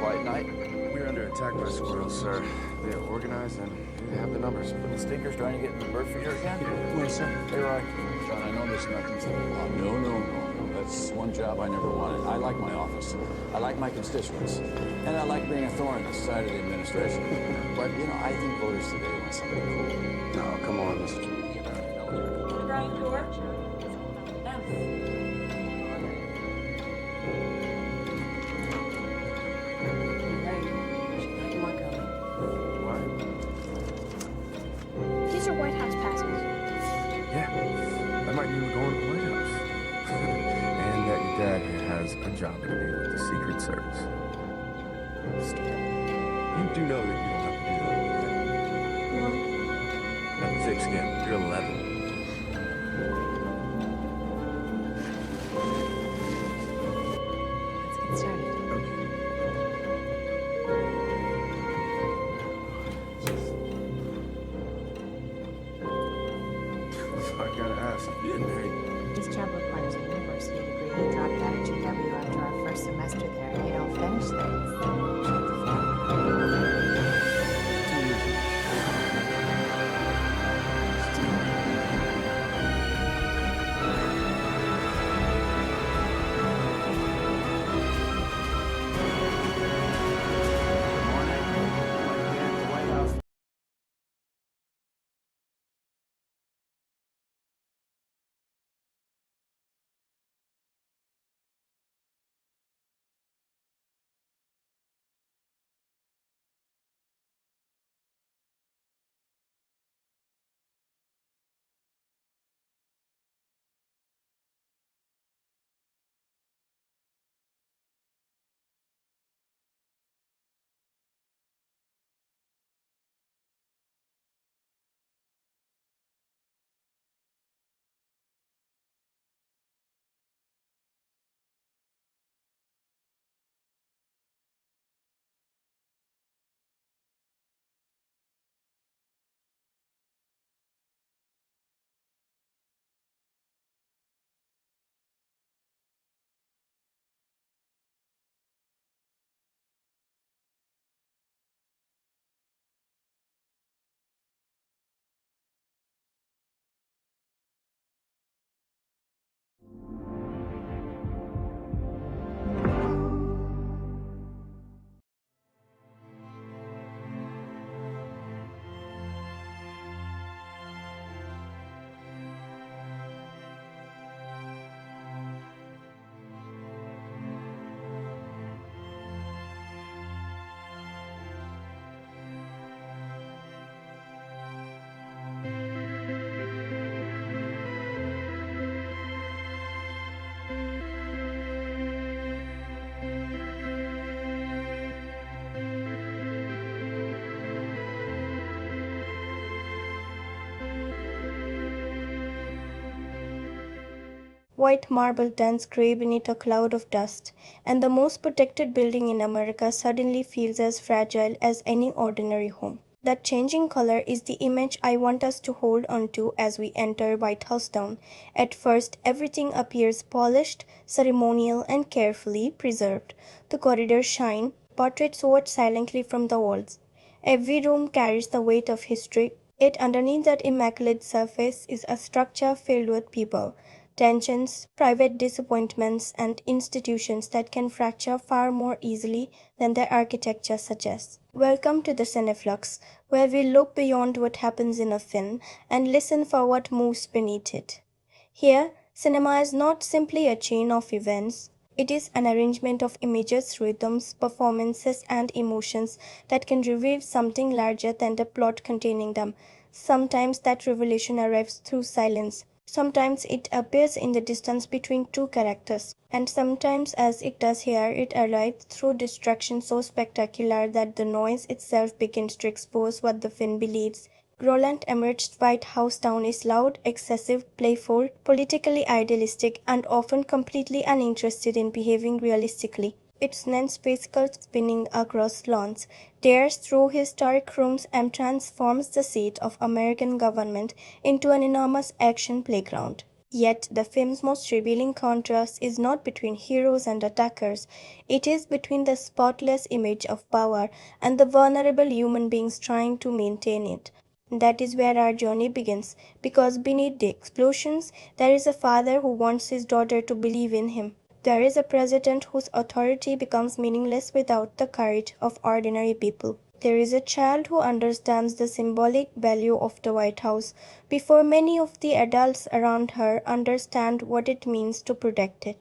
quiet night? We're under attack by squirrels, sir. They are organized and they have the numbers. Are the stinkers trying to get in the bird feeder again? Well, sir. Hey, Roy. John, I know this nothing's a lot. No. That's one job I never wanted. I like my office. I like my constituents. And I like being a thorn in the side of the administration. But, I think voters today want somebody cool. No, come on, Mr. Ground floor. These are White House passes. Yeah, that might mean we're going to the White House. And that your dad has a job interview with the Secret Service. Stupid. You do know that you don't have to do that. No. I'm 6 again. You're 11. Let's get started. I gotta ask, you getting married? His child requires a university degree. He dropped out of GW after our first semester there. You don't finish things. Shut the fuck up. 2 years ago. White marble turns grey beneath a cloud of dust, and the most protected building in America suddenly feels as fragile as any ordinary home. That changing color is the image I want us to hold on to as we enter White House Town. At first, everything appears polished, ceremonial, and carefully preserved. The corridors shine, portraits watch silently from the walls. Every room carries the weight of history, yet underneath that immaculate surface is a structure filled with people, tensions, private disappointments, and institutions that can fracture far more easily than their architecture suggests. Welcome to the Cineflux, where we look beyond what happens in a film and listen for what moves beneath it. Here, cinema is not simply a chain of events. It is an arrangement of images, rhythms, performances, and emotions that can reveal something larger than the plot containing them. Sometimes that revelation arrives through silence. Sometimes it appears in the distance between two characters, and sometimes, as it does here, it arrives through distraction so spectacular that the noise itself begins to expose what the film believes. Roland Emmerich's White House Town is loud, excessive, playful, politically idealistic, and often completely uninterested in behaving realistically. Its lens spectacles spinning across lawns, tears through historic rooms, and transforms the seat of American government into an enormous action playground. Yet, the film's most revealing contrast is not between heroes and attackers, it is between the spotless image of power and the vulnerable human beings trying to maintain it. That is where our journey begins, because beneath the explosions, there is a father who wants his daughter to believe in him. There is a president whose authority becomes meaningless without the courage of ordinary people. There is a child who understands the symbolic value of the White House before many of the adults around her understand what it means to protect it.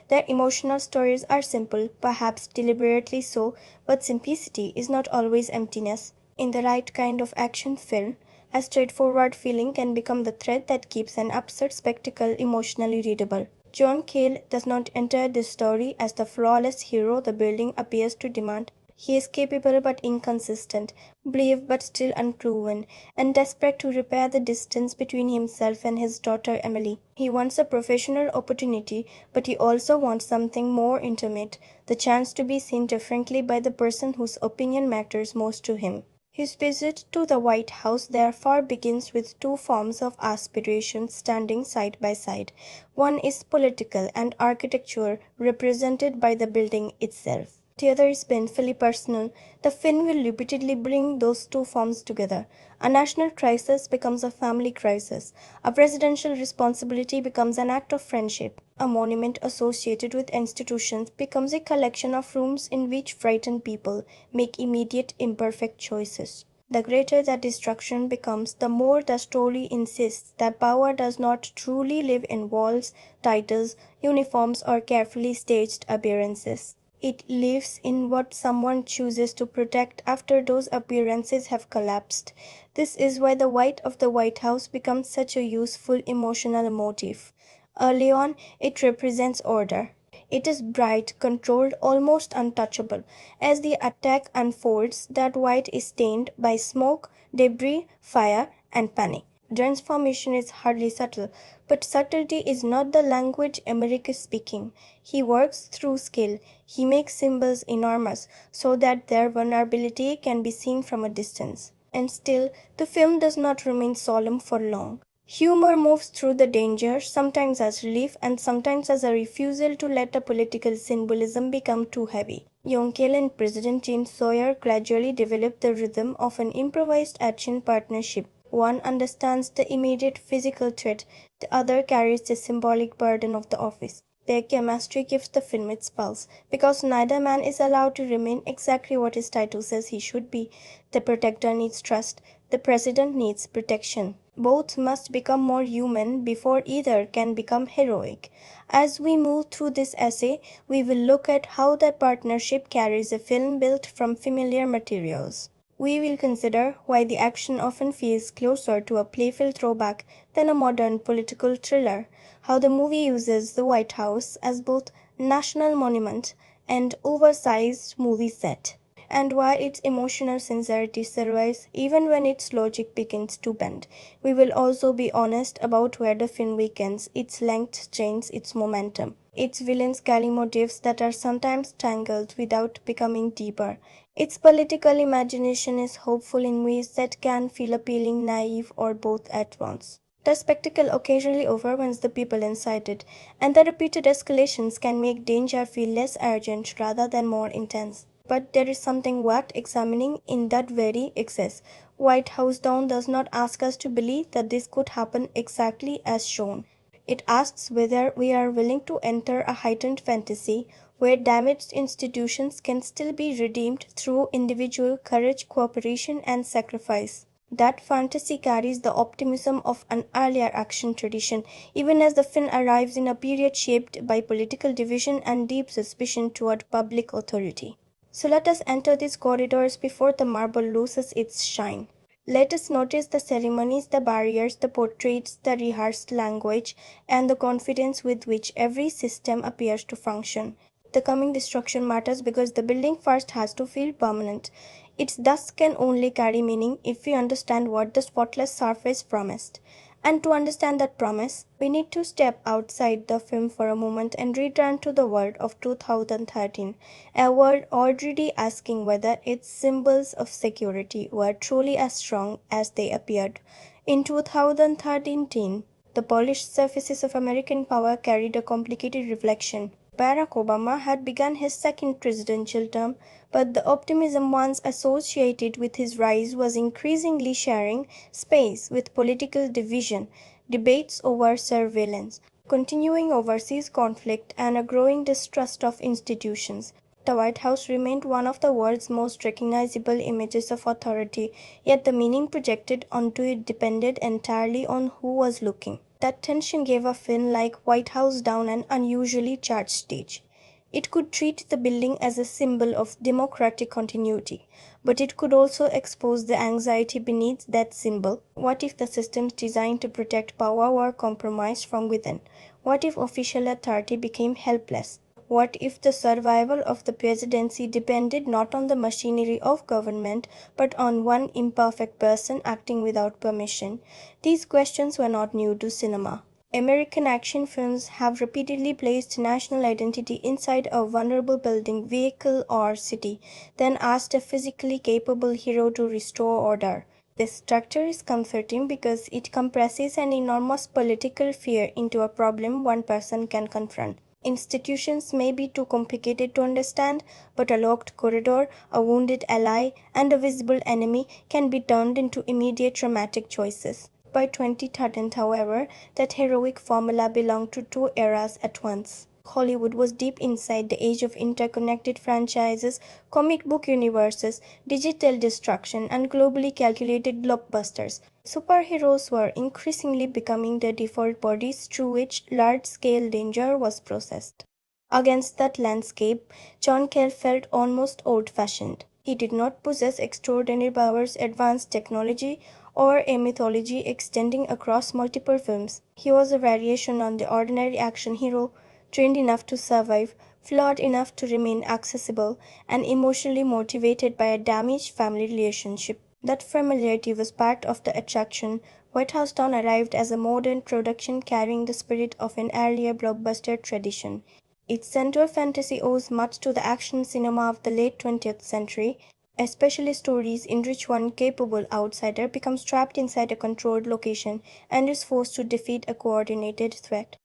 Their emotional stories are simple, perhaps deliberately so, but simplicity is not always emptiness. In the right kind of action film, a straightforward feeling can become the thread that keeps an absurd spectacle emotionally readable. John Cale does not enter this story as the flawless hero the building appears to demand. He is capable but inconsistent, brave but still unproven, and desperate to repair the distance between himself and his daughter Emily. He wants a professional opportunity, but he also wants something more intimate, the chance to be seen differently by the person whose opinion matters most to him. His visit to the White House therefore begins with two forms of aspiration standing side by side. One is political and architecture, represented by the building itself. The other is painfully personal. The film will repeatedly bring those two forms together. A national crisis becomes a family crisis. A presidential responsibility becomes an act of friendship. A monument associated with institutions becomes a collection of rooms in which frightened people make immediate imperfect choices. The greater the destruction becomes, the more the story insists that power does not truly live in walls, titles, uniforms, or carefully staged appearances. It lives in what someone chooses to protect after those appearances have collapsed. This is why the white of the White House becomes such a useful emotional motif. Early on, it represents order. It is bright, controlled, almost untouchable. As the attack unfolds, that white is stained by smoke, debris, fire, and panic. Transformation is hardly subtle, but subtlety is not the language Emmerich is speaking. He works through skill. He makes symbols enormous so that their vulnerability can be seen from a distance. And still, the film does not remain solemn for long. Humor moves through the danger, sometimes as relief and sometimes as a refusal to let a political symbolism become too heavy. Young Cale and President Sawyer gradually develop the rhythm of an improvised action partnership. One understands the immediate physical threat, the other carries the symbolic burden of the office. Their chemistry gives the film its pulse, because neither man is allowed to remain exactly what his title says he should be. The protector needs trust, the president needs protection. Both must become more human before either can become heroic. As we move through this essay, we will look at how that partnership carries a film built from familiar materials. We will consider why the action often feels closer to a playful throwback than a modern political thriller, how the movie uses the White House as both national monument and oversized movie set, and why its emotional sincerity survives even when its logic begins to bend. We will also be honest about where the film weakens, its length changes its momentum. Its villains carry motives that are sometimes tangled without becoming deeper. Its political imagination is hopeful in ways that can feel appealing, naive, or both at once. The spectacle occasionally overwhelms the people inside it, and the repeated escalations can make danger feel less urgent rather than more intense. But there is something worth examining in that very excess. White House Down does not ask us to believe that this could happen exactly as shown. It asks whether we are willing to enter a heightened fantasy where damaged institutions can still be redeemed through individual courage, cooperation, and sacrifice. That fantasy carries the optimism of an earlier action tradition, even as the film arrives in a period shaped by political division and deep suspicion toward public authority. So let us enter these corridors before the marble loses its shine. Let us notice the ceremonies, the barriers, the portraits, the rehearsed language, and the confidence with which every system appears to function. The coming destruction matters because the building first has to feel permanent. Its dust can only carry meaning if we understand what the spotless surface promised. And to understand that promise, we need to step outside the film for a moment and return to the world of 2013, a world already asking whether its symbols of security were truly as strong as they appeared. In 2013, the polished surfaces of American power carried a complicated reflection. Barack Obama had begun his second presidential term, but the optimism once associated with his rise was increasingly sharing space with political division, debates over surveillance, continuing overseas conflict, and a growing distrust of institutions. The White House remained one of the world's most recognizable images of authority, yet the meaning projected onto it depended entirely on who was looking. That tension gave a film like White House Down an unusually charged stage. It could treat the building as a symbol of democratic continuity, but it could also expose the anxiety beneath that symbol. What if the systems designed to protect power were compromised from within? What if official authority became helpless? What if the survival of the presidency depended not on the machinery of government, but on one imperfect person acting without permission? These questions were not new to cinema. American action films have repeatedly placed national identity inside a vulnerable building, vehicle, or city, then asked a physically capable hero to restore order. This structure is comforting because it compresses an enormous political fear into a problem one person can confront. Institutions may be too complicated to understand, but a locked corridor, a wounded ally, and a visible enemy can be turned into immediate dramatic choices. By 2013, however, that heroic formula belonged to two eras at once. Hollywood was deep inside the age of interconnected franchises, comic book universes, digital destruction, and globally calculated blockbusters. Superheroes were increasingly becoming the default bodies through which large-scale danger was processed. Against that landscape, John Cale felt almost old-fashioned. He did not possess extraordinary powers, advanced technology, or a mythology extending across multiple films. He was a variation on the ordinary action hero, trained enough to survive, flawed enough to remain accessible, and emotionally motivated by a damaged family relationship. That familiarity was part of the attraction. White House Down arrived as a modern production carrying the spirit of an earlier blockbuster tradition. Its central fantasy owes much to the action cinema of the late 20th century, especially stories in which one capable outsider becomes trapped inside a controlled location and is forced to defeat a coordinated threat.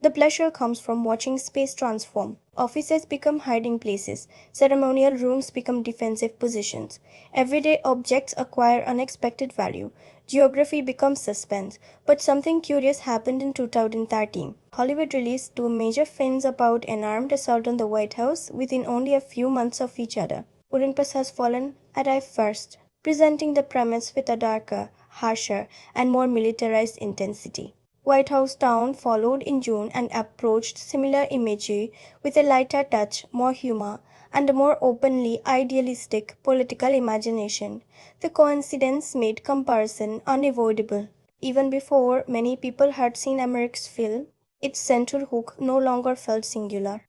The pleasure comes from watching space transform. Offices become hiding places. Ceremonial rooms become defensive positions. Everyday objects acquire unexpected value. Geography becomes suspense. But something curious happened in 2013. Hollywood released two major films about an armed assault on the White House within only a few months of each other. Olympus Has Fallen arrived first, presenting the premise with a darker, harsher, and more militarized intensity. White House Down followed in June and approached similar imagery with a lighter touch, more humor, and a more openly idealistic political imagination. The coincidence made comparison unavoidable. Even before many people had seen Emmerich's film, its central hook no longer felt singular.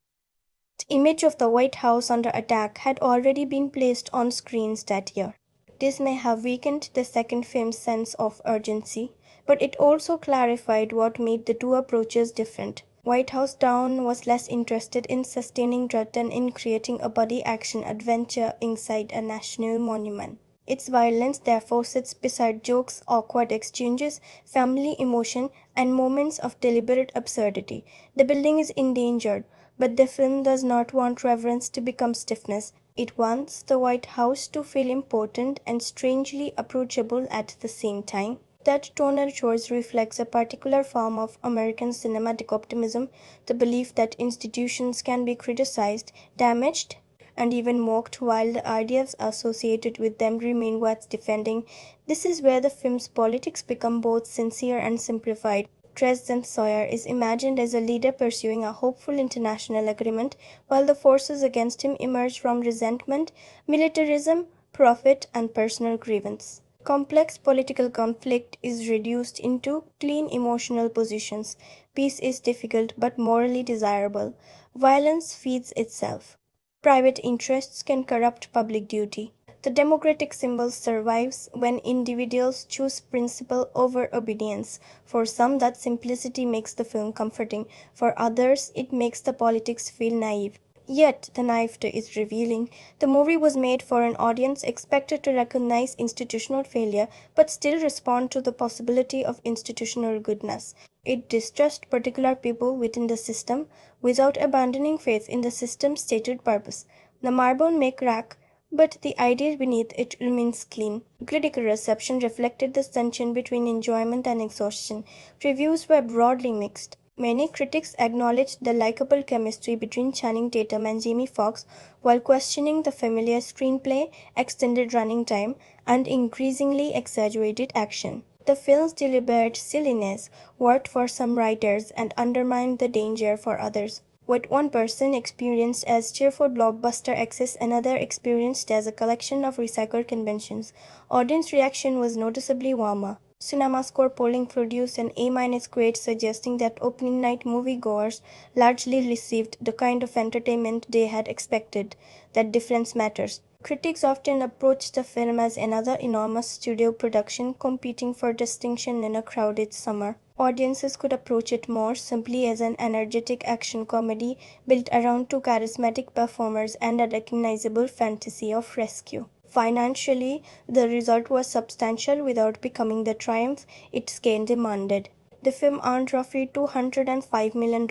The image of the White House under attack had already been placed on screens that year. This may have weakened the second film's sense of urgency, but it also clarified what made the two approaches different. White House Down was less interested in sustaining dread than in creating a buddy action adventure inside a national monument. Its violence therefore sits beside jokes, awkward exchanges, family emotion, and moments of deliberate absurdity. The building is endangered, but the film does not want reverence to become stiffness. It wants the White House to feel important and strangely approachable at the same time. That tonal choice reflects a particular form of American cinematic optimism, the belief that institutions can be criticized, damaged, and even mocked while the ideas associated with them remain worth defending. This is where the film's politics become both sincere and simplified. President Sawyer is imagined as a leader pursuing a hopeful international agreement, while the forces against him emerge from resentment, militarism, profit, and personal grievance. Complex political conflict is reduced into clean emotional positions. Peace is difficult but morally desirable. Violence feeds itself. Private interests can corrupt public duty. The democratic symbol survives when individuals choose principle over obedience. For some, that simplicity makes the film comforting. For others, it makes the politics feel naive. Yet, the knife is revealing. The movie was made for an audience expected to recognize institutional failure but still respond to the possibility of institutional goodness. It distrusted particular people within the system without abandoning faith in the system's stated purpose. The marble may crack, but the idea beneath it remains clean. Critical reception reflected this tension between enjoyment and exhaustion. Reviews were broadly mixed. Many critics acknowledged the likable chemistry between Channing Tatum and Jamie Foxx while questioning the familiar screenplay, extended running time, and increasingly exaggerated action. The film's deliberate silliness worked for some writers and undermined the danger for others. What one person experienced as cheerful blockbuster access, another experienced as a collection of recycled conventions. Audience reaction was noticeably warmer. CinemaScore polling produced an A- grade, suggesting that opening night moviegoers largely received the kind of entertainment they had expected. That difference matters. Critics often approach the film as another enormous studio production competing for distinction in a crowded summer. Audiences could approach it more simply as an energetic action comedy built around two charismatic performers and a recognizable fantasy of rescue. Financially, the result was substantial without becoming the triumph its scale demanded. The film earned roughly $205 million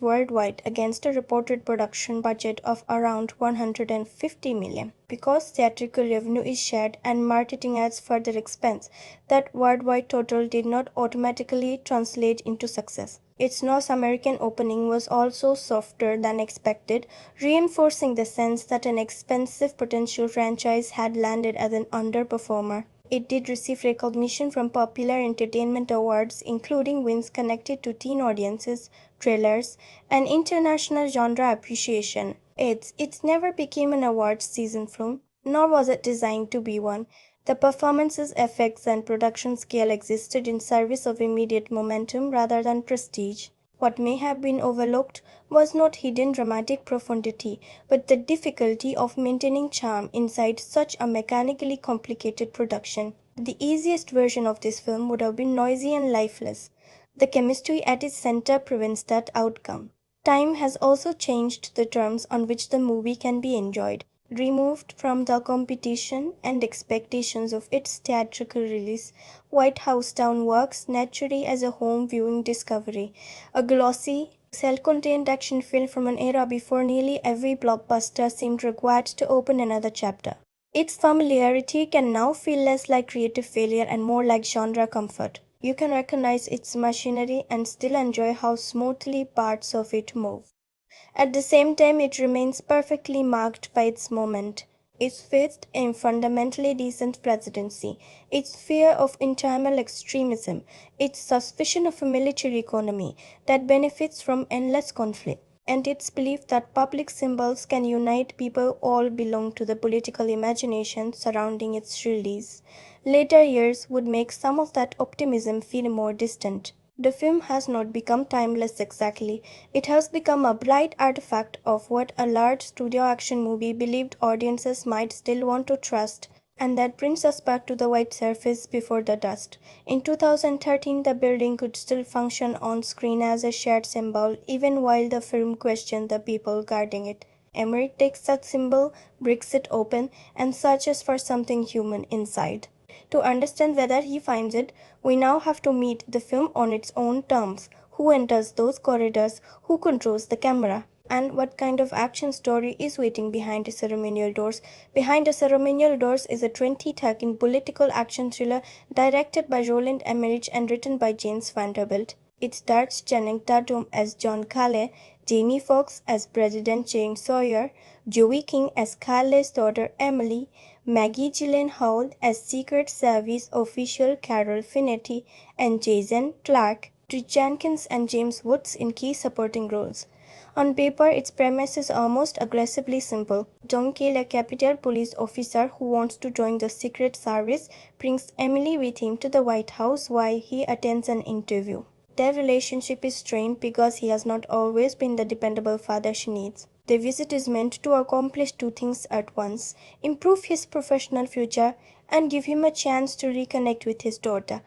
worldwide against a reported production budget of around $150 million. Because theatrical revenue is shared and marketing adds further expense, that worldwide total did not automatically translate into success. Its North American opening was also softer than expected, reinforcing the sense that an expensive potential franchise had landed as an underperformer. It did receive recognition from popular entertainment awards, including wins connected to teen audiences, trailers, and international genre appreciation. It never became an awards season film, nor was it designed to be one. The performances, effects, and production scale existed in service of immediate momentum rather than prestige. What may have been overlooked was not hidden dramatic profundity, but the difficulty of maintaining charm inside such a mechanically complicated production. The easiest version of this film would have been noisy and lifeless. The chemistry at its center prevents that outcome. Time has also changed the terms on which the movie can be enjoyed. Removed from the competition and expectations of its theatrical release, White House Down works naturally as a home viewing discovery, a glossy, self-contained action film from an era before nearly every blockbuster seemed required to open another chapter. Its familiarity can now feel less like creative failure and more like genre comfort. You can recognize its machinery and still enjoy how smoothly parts of it move. At the same time, it remains perfectly marked by its moment, its faith in fundamentally decent presidency, its fear of internal extremism, its suspicion of a military economy that benefits from endless conflict, and its belief that public symbols can unite people all belong to the political imagination surrounding its release. Later years would make some of that optimism feel more distant. The film has not become timeless exactly. It has become a bright artifact of what a large studio action movie believed audiences might still want to trust. And that brings us back to the white surface before the dust. In 2013, the building could still function on screen as a shared symbol, even while the film questioned the people guarding it. Emmerich takes that symbol, breaks it open, and searches for something human inside. To understand whether he finds it, we now have to meet the film on its own terms. Who enters those corridors? Who controls the camera? And what kind of action story is waiting behind the ceremonial doors? Behind the ceremonial doors is a 2013 political action thriller directed by Roland Emmerich and written by James Vanderbilt. It stars Channing Tatum as John Cale, Jamie Foxx as President Sawyer, Joey King as Cale's daughter Emily, Maggie Gyllenhaal as Secret Service official Carol Finetti, and Jason Clarke, Rich Jenkins and James Woods in key supporting roles. On paper, its premise is almost aggressively simple. John Cale, a Capitol police officer who wants to join the Secret Service, brings Emily with him to the White House while he attends an interview. Their relationship is strained because he has not always been the dependable father she needs. The visit is meant to accomplish two things at once: improve his professional future and give him a chance to reconnect with his daughter.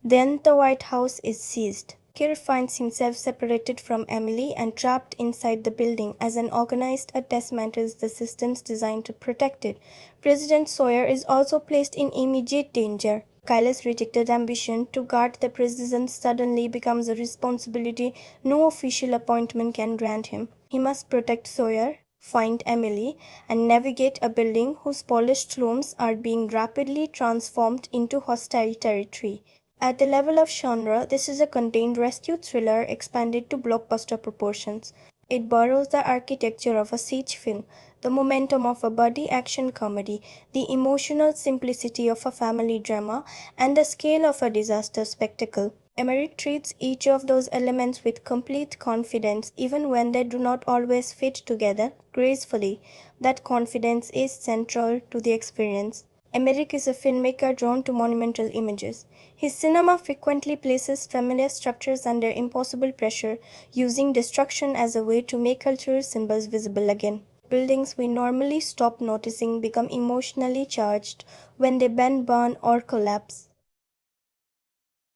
Then the White House is seized. Cale finds himself separated from Emily and trapped inside the building as an organized dismantles the systems designed to protect it. President Sawyer is also placed in immediate danger. Kyle's rejected ambition to guard the prison suddenly becomes a responsibility no official appointment can grant him. He must protect Sawyer, find Emily, and navigate a building whose polished rooms are being rapidly transformed into hostile territory. At the level of genre, this is a contained rescue thriller expanded to blockbuster proportions. It borrows the architecture of a siege film, the momentum of a buddy action comedy, the emotional simplicity of a family drama, and the scale of a disaster spectacle. Emmerich treats each of those elements with complete confidence, even when they do not always fit together gracefully. That confidence is central to the experience. Emmerich is a filmmaker drawn to monumental images. His cinema frequently places familiar structures under impossible pressure, using destruction as a way to make cultural symbols visible again. Buildings we normally stop noticing become emotionally charged when they bend, burn, or collapse.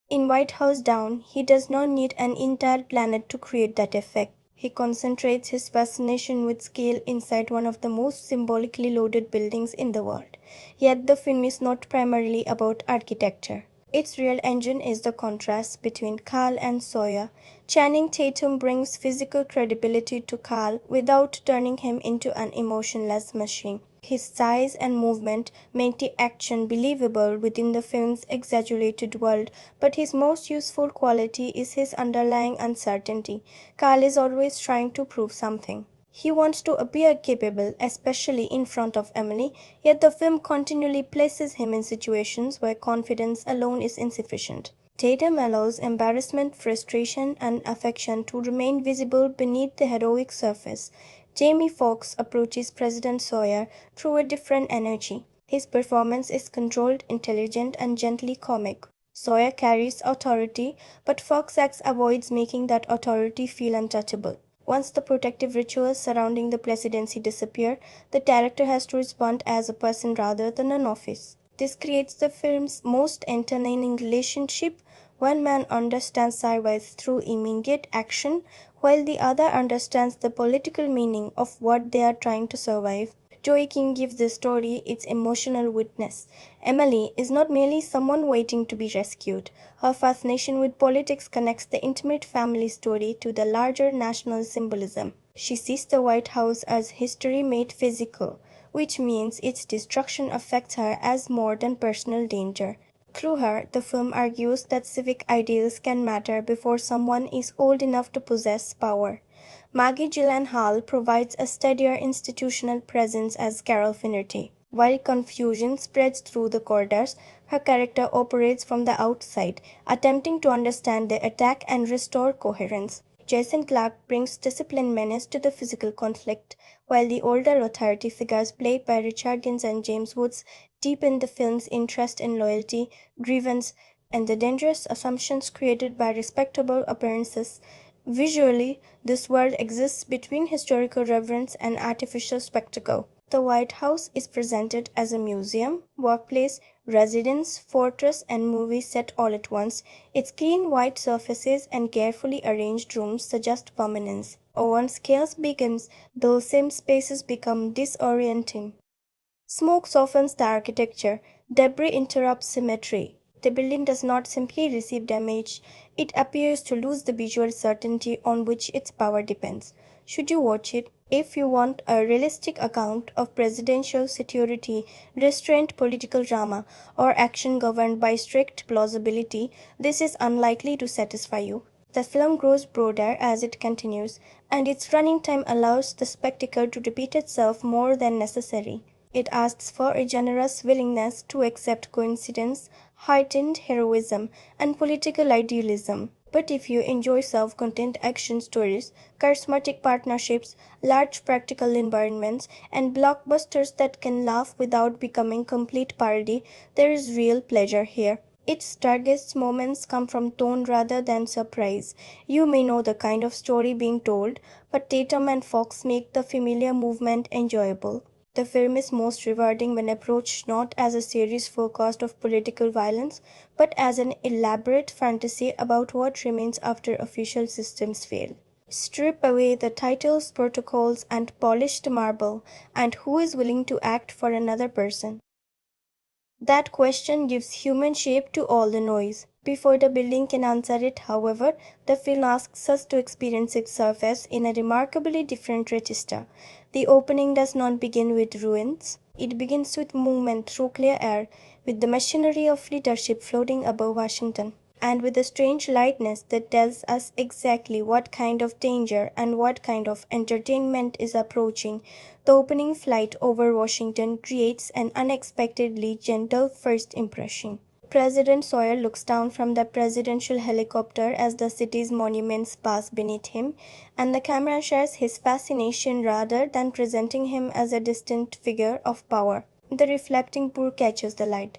In White House Down, he does not need an entire planet to create that effect. He concentrates his fascination with scale inside one of the most symbolically loaded buildings in the world. Yet the film is not primarily about architecture. Its real engine is the contrast between Cale and Sawyer. Channing Tatum brings physical credibility to Cale without turning him into an emotionless machine. His size and movement make the action believable within the film's exaggerated world, but his most useful quality is his underlying uncertainty. Cale is always trying to prove something. He wants to appear capable, especially in front of Emily, yet the film continually places him in situations where confidence alone is insufficient. Tatum allows embarrassment, frustration, and affection to remain visible beneath the heroic surface. Jamie Foxx approaches President Sawyer through a different energy. His performance is controlled, intelligent, and gently comic. Sawyer carries authority, but Foxx avoids making that authority feel untouchable. Once the protective rituals surrounding the presidency disappear, the director has to respond as a person rather than an office. This creates the film's most entertaining relationship. One man understands survives through immediate action, while the other understands the political meaning of what they are trying to survive. Joaquin gives the story its emotional witness. Emily is not merely someone waiting to be rescued. Her fascination with politics connects the intimate family story to the larger national symbolism. She sees the White House as history made physical, which means its destruction affects her as more than personal danger. Through her, the film argues that civic ideals can matter before someone is old enough to possess power. Maggie Gyllenhaal provides a steadier institutional presence as Carol Finnerty. While confusion spreads through the corridors, her character operates from the outside, attempting to understand the attack and restore coherence. Jason Clarke brings disciplined menace to the physical conflict, while the older authority figures played by Richard Gins and James Woods deepen the film's interest in loyalty, grievance, and the dangerous assumptions created by respectable appearances. Visually, this world exists between historical reverence and artificial spectacle. The White House is presented as a museum, workplace, residence, fortress, and movie set all at once. Its clean white surfaces and carefully arranged rooms suggest permanence. Once chaos begins, those same spaces become disorienting. Smoke softens the architecture. Debris interrupts symmetry. The building does not simply receive damage, it appears to lose the visual certainty on which its power depends. Should you watch it? If you want a realistic account of presidential security, restrained political drama, or action governed by strict plausibility, this is unlikely to satisfy you. The film grows broader as it continues, and its running time allows the spectacle to repeat itself more than necessary. It asks for a generous willingness to accept coincidence, heightened heroism, and political idealism. But if you enjoy self-contained action stories, charismatic partnerships, large practical environments, and blockbusters that can laugh without becoming complete parody, there is real pleasure here. Its darkest moments come from tone rather than surprise. You may know the kind of story being told, but Tatum and Fox make the familiar movement enjoyable. The film is most rewarding when approached not as a serious forecast of political violence, but as an elaborate fantasy about what remains after official systems fail. Strip away the titles, protocols, and polished marble, and who is willing to act for another person? That question gives human shape to all the noise. Before the building can answer it, however, the film asks us to experience its surface in a remarkably different register. The opening does not begin with ruins. It begins with movement through clear air, with the machinery of leadership floating above Washington, and with a strange lightness that tells us exactly what kind of danger and what kind of entertainment is approaching. The opening flight over Washington creates an unexpectedly gentle first impression. President Sawyer looks down from the presidential helicopter as the city's monuments pass beneath him, and the camera shares his fascination rather than presenting him as a distant figure of power. The reflecting pool catches the light.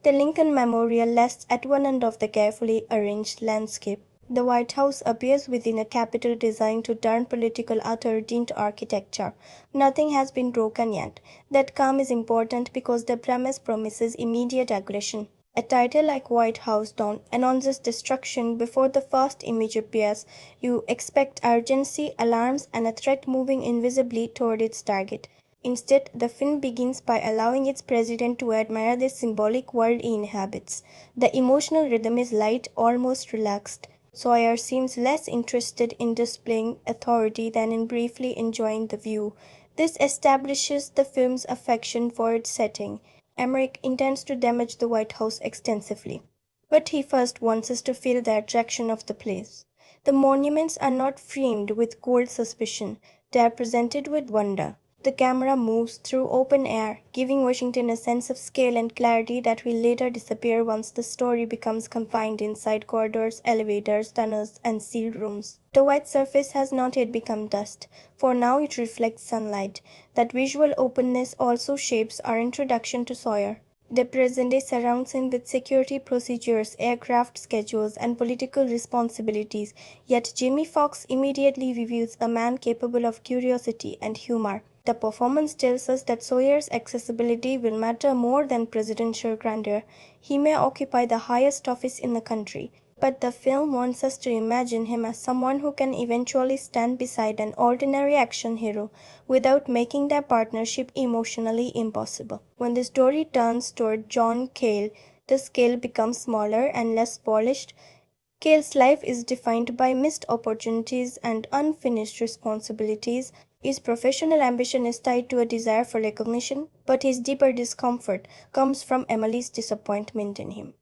The Lincoln Memorial rests at one end of the carefully arranged landscape. The White House appears within a Capitol designed to turn political authority into architecture. Nothing has been broken yet. That calm is important because the premise promises immediate aggression. A title like White House Down announces destruction before the first image appears. You expect urgency, alarms, and a threat moving invisibly toward its target. Instead, the film begins by allowing its president to admire the symbolic world he inhabits. The emotional rhythm is light, almost relaxed. Sawyer seems less interested in displaying authority than in briefly enjoying the view. This establishes the film's affection for its setting. Emmerich intends to damage the White House extensively, but he first wants us to feel the attraction of the place. The monuments are not framed with cold suspicion, they are presented with wonder. The camera moves through open air, giving Washington a sense of scale and clarity that will later disappear once the story becomes confined inside corridors, elevators, tunnels, and sealed rooms. The white surface has not yet become dust, for now it reflects sunlight. That visual openness also shapes our introduction to Sawyer. The present day surrounds him with security procedures, aircraft schedules, and political responsibilities, yet Jamie Foxx immediately reveals a man capable of curiosity and humor. The performance tells us that Sawyer's accessibility will matter more than presidential grandeur. He may occupy the highest office in the country, but the film wants us to imagine him as someone who can eventually stand beside an ordinary action hero without making their partnership emotionally impossible. When the story turns toward John Cale, the scale becomes smaller and less polished. Cale's life is defined by missed opportunities and unfinished responsibilities. His professional ambition is tied to a desire for recognition, but his deeper discomfort comes from Emily's disappointment in him.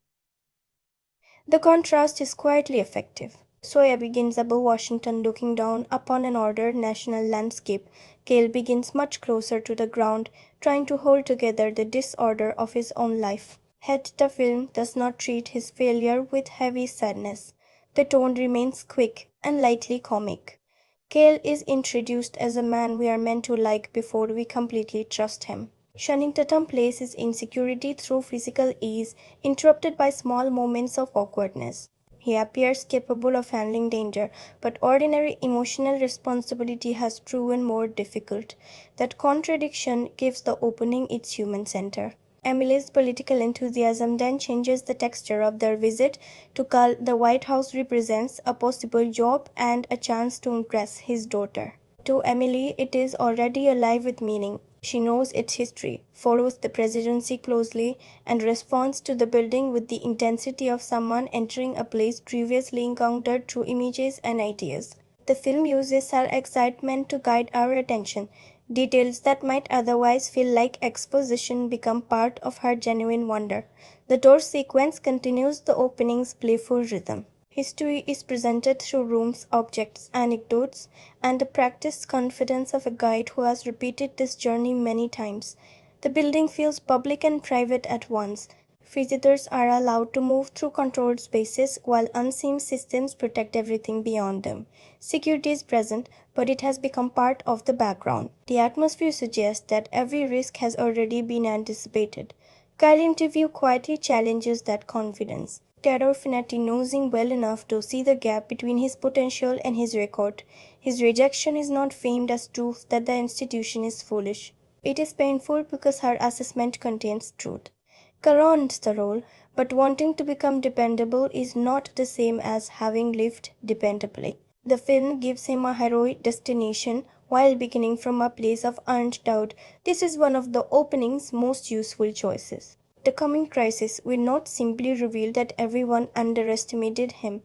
The contrast is quietly effective. Sawyer begins above Washington looking down upon an ordered national landscape. Cale begins much closer to the ground, trying to hold together the disorder of his own life. Yet the film does not treat his failure with heavy sadness. The tone remains quick and lightly comic. Cale is introduced as a man we are meant to like before we completely trust him. Shunning Tatum plays his insecurity through physical ease, interrupted by small moments of awkwardness. He appears capable of handling danger, but ordinary emotional responsibility has proven more difficult. That contradiction gives the opening its human center. Emily's political enthusiasm then changes the texture of their visit to Cale. The White House represents a possible job and a chance to impress his daughter. To Emily, it is already alive with meaning. She knows its history, follows the presidency closely, and responds to the building with the intensity of someone entering a place previously encountered through images and ideas. The film uses her excitement to guide our attention. Details that might otherwise feel like exposition become part of her genuine wonder. The door sequence continues the opening's playful rhythm. History is presented through rooms, objects, anecdotes, and the practiced confidence of a guide who has repeated this journey many times. The building feels public and private at once. Visitors are allowed to move through controlled spaces while unseen systems protect everything beyond them. Security is present, but it has become part of the background. The atmosphere suggests that every risk has already been anticipated. Cale interview quietly challenges that confidence. Terror Finati knows him well enough to see the gap between his potential and his record. His rejection is not framed as proof that the institution is foolish. It is painful because her assessment contains truth. Cale wants the role, but wanting to become dependable is not the same as having lived dependably. The film gives him a heroic destination while beginning from a place of earned doubt. This is one of the opening's most useful choices. The coming crisis will not simply reveal that everyone underestimated him.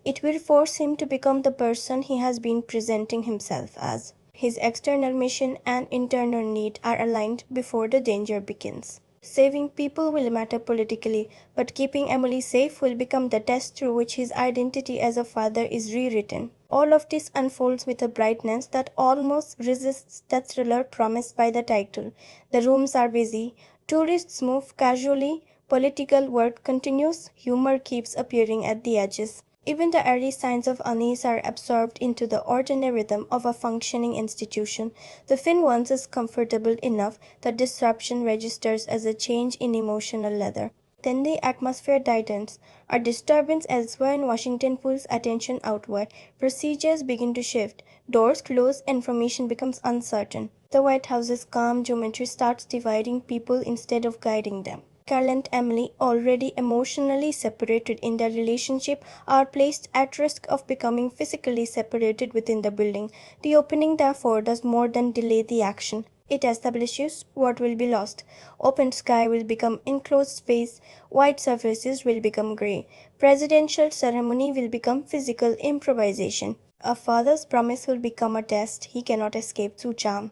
It will force him to become the person he has been presenting himself as. His external mission and internal need are aligned before the danger begins. Saving people will matter politically, but keeping Emily safe will become the test through which his identity as a father is rewritten. All of this unfolds with a brightness that almost resists the thriller promised by the title. The rooms are busy, tourists move casually, political work continues, humor keeps appearing at the edges. Even the early signs of unease are absorbed into the ordinary rhythm of a functioning institution. The film once is comfortable enough that disruption registers as a change in emotional leather. Then the atmosphere tightens. A disturbance elsewhere in Washington pulls attention outward. Procedures begin to shift. Doors close, information becomes uncertain. The White House's calm geometry starts dividing people instead of guiding them. Cale and Emily, already emotionally separated in their relationship, are placed at risk of becoming physically separated within the building. The opening, therefore, does more than delay the action. It establishes what will be lost. Open sky will become enclosed space, white surfaces will become grey. Presidential ceremony will become physical improvisation. A father's promise will become a test he cannot escape through charm.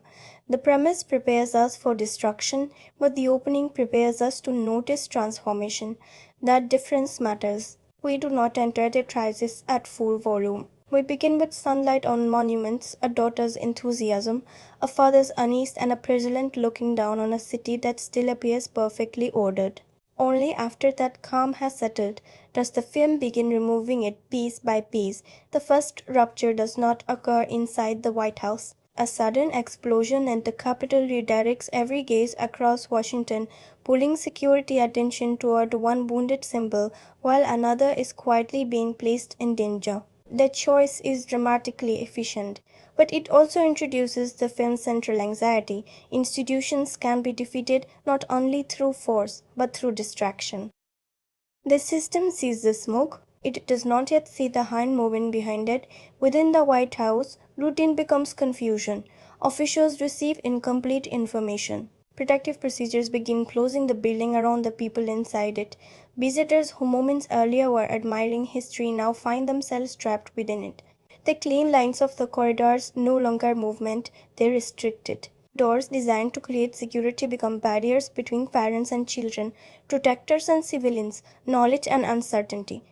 The premise prepares us for destruction, but the opening prepares us to notice transformation. That difference matters. We do not enter the crisis at full volume. We begin with sunlight on monuments, a daughter's enthusiasm, a father's unease, and a president looking down on a city that still appears perfectly ordered. Only after that calm has settled does the film begin removing it piece by piece. The first rupture does not occur inside the White House. A sudden explosion at the Capitol redirects every gaze across Washington, pulling security attention toward one wounded symbol while another is quietly being placed in danger. The choice is dramatically efficient, but it also introduces the film's central anxiety. Institutions can be defeated not only through force, but through distraction. The system sees the smoke. It does not yet see the hand moving behind it. Within the White House, routine becomes confusion. Officials receive incomplete information. Protective procedures begin closing the building around the people inside it. Visitors who moments earlier were admiring history now find themselves trapped within it. The clean lines of the corridors no longer movement, they restrict it. Doors designed to create security become barriers between parents and children, protectors and civilians, knowledge and uncertainty.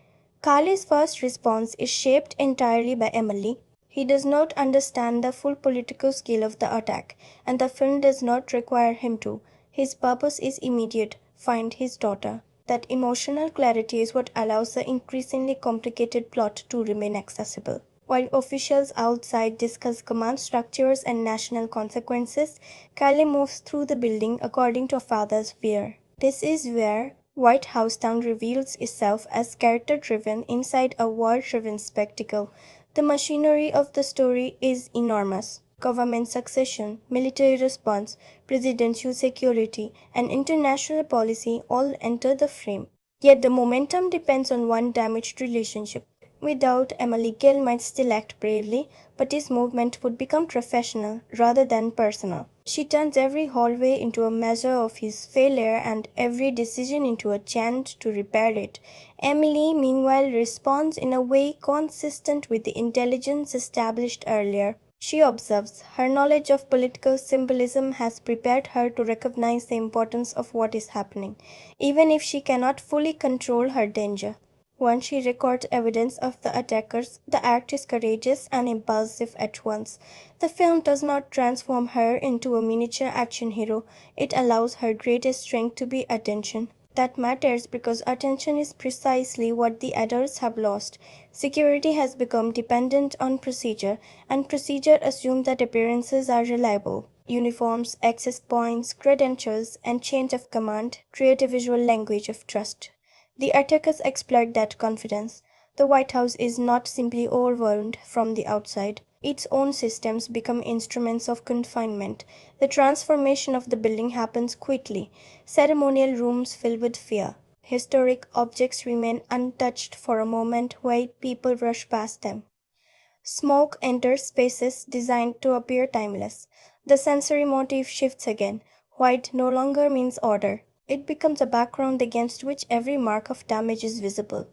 Cale's first response is shaped entirely by Emily. He does not understand the full political scale of the attack, and the film does not require him to. His purpose is immediate: find his daughter. That emotional clarity is what allows the increasingly complicated plot to remain accessible. While officials outside discuss command structures and national consequences, Cale moves through the building according to a father's fear. This is where White House Town reveals itself as character-driven inside a war-driven spectacle. The machinery of the story is enormous. Government succession, military response, presidential security, and international policy all enter the frame. Yet the momentum depends on one damaged relationship. Without Emily, Cale might still act bravely, but his movement would become professional rather than personal. She turns every hallway into a measure of his failure and every decision into a chance to repair it. Emily, meanwhile, responds in a way consistent with the intelligence established earlier. She observes. Her knowledge of political symbolism has prepared her to recognize the importance of what is happening, even if she cannot fully control her danger. Once she records evidence of the attackers, the act is courageous and impulsive at once. The film does not transform her into a miniature action hero. It allows her greatest strength to be attention. That matters because attention is precisely what the adults have lost. Security has become dependent on procedure, and procedure assumes that appearances are reliable. Uniforms, access points, credentials, and change of command create a visual language of trust. The attackers exploit that confidence. The White House is not simply overwhelmed from the outside. Its own systems become instruments of confinement. The transformation of the building happens quickly. Ceremonial rooms fill with fear. Historic objects remain untouched for a moment while people rush past them. Smoke enters spaces designed to appear timeless. The sensory motif shifts again. White no longer means order. It becomes a background against which every mark of damage is visible.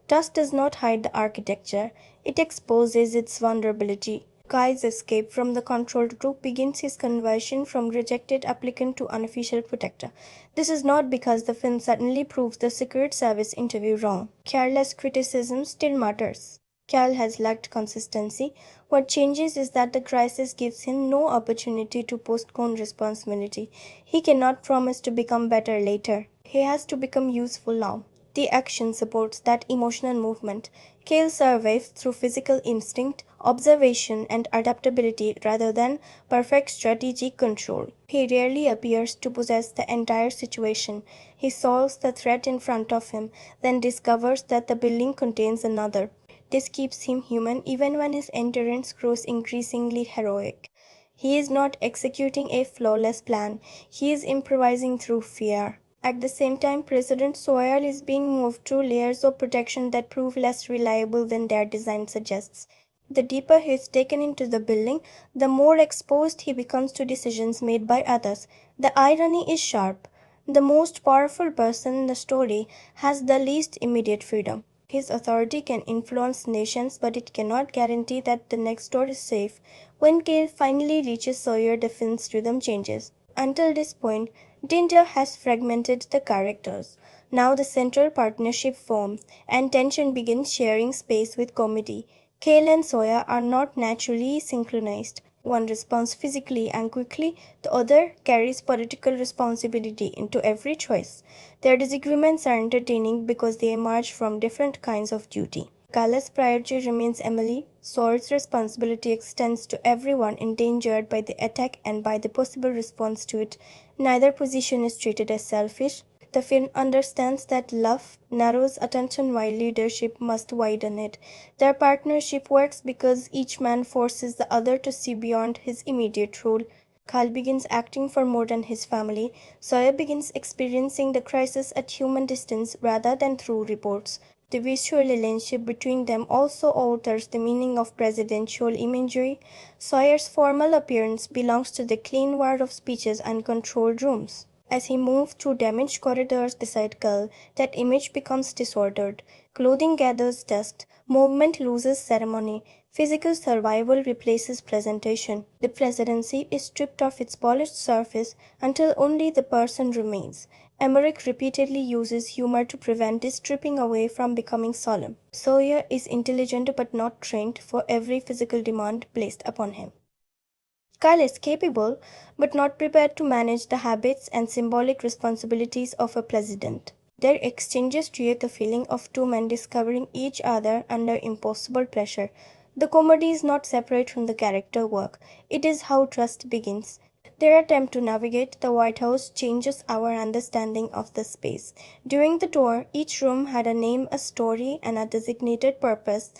Dust does not hide the architecture, it exposes its vulnerability. Kai's escape from the control group begins his conversion from rejected applicant to unofficial protector. This is not because the film suddenly proves the Secret Service interview wrong. Careless criticism still matters. Cale has lacked consistency. What changes is that the crisis gives him no opportunity to postpone responsibility. He cannot promise to become better later. He has to become useful now. The action supports that emotional movement. Cale survives through physical instinct, observation, and adaptability rather than perfect strategic control. He rarely appears to possess the entire situation. He solves the threat in front of him, then discovers that the building contains another. This keeps him human even when his endurance grows increasingly heroic. He is not executing a flawless plan, he is improvising through fear. At the same time, President Sawyer is being moved through layers of protection that prove less reliable than their design suggests. The deeper he is taken into the building, the more exposed he becomes to decisions made by others. The irony is sharp. The most powerful person in the story has the least immediate freedom. His authority can influence nations, but it cannot guarantee that the next door is safe. When Cale finally reaches Sawyer, the film's rhythm changes. Until this point, danger has fragmented the characters. Now the central partnership forms, and tension begins sharing space with comedy. Cale and Sawyer are not naturally synchronized. One responds physically and quickly, the other carries political responsibility into every choice. Their disagreements are entertaining because they emerge from different kinds of duty. Cale's priority remains Emily. Sawyer's responsibility extends to everyone endangered by the attack and by the possible response to it. Neither position is treated as selfish. The film understands that love narrows attention while leadership must widen it. Their partnership works because each man forces the other to see beyond his immediate role. Cale begins acting for more than his family. Sawyer begins experiencing the crisis at human distance rather than through reports. The visual relationship between them also alters the meaning of presidential imagery. Sawyer's formal appearance belongs to the clean world of speeches and controlled rooms. As he moves through damaged corridors beside Cale, that image becomes disordered. Clothing gathers dust, movement loses ceremony, physical survival replaces presentation. The presidency is stripped of its polished surface until only the person remains. Emmerich repeatedly uses humor to prevent this stripping away from becoming solemn. Sawyer is intelligent but not trained for every physical demand placed upon him. Cale is capable, but not prepared to manage the habits and symbolic responsibilities of a president. Their exchanges create the feeling of two men discovering each other under impossible pressure. The comedy is not separate from the character work. It is how trust begins. Their attempt to navigate the White House changes our understanding of the space. During the tour, each room had a name, a story, and a designated purpose.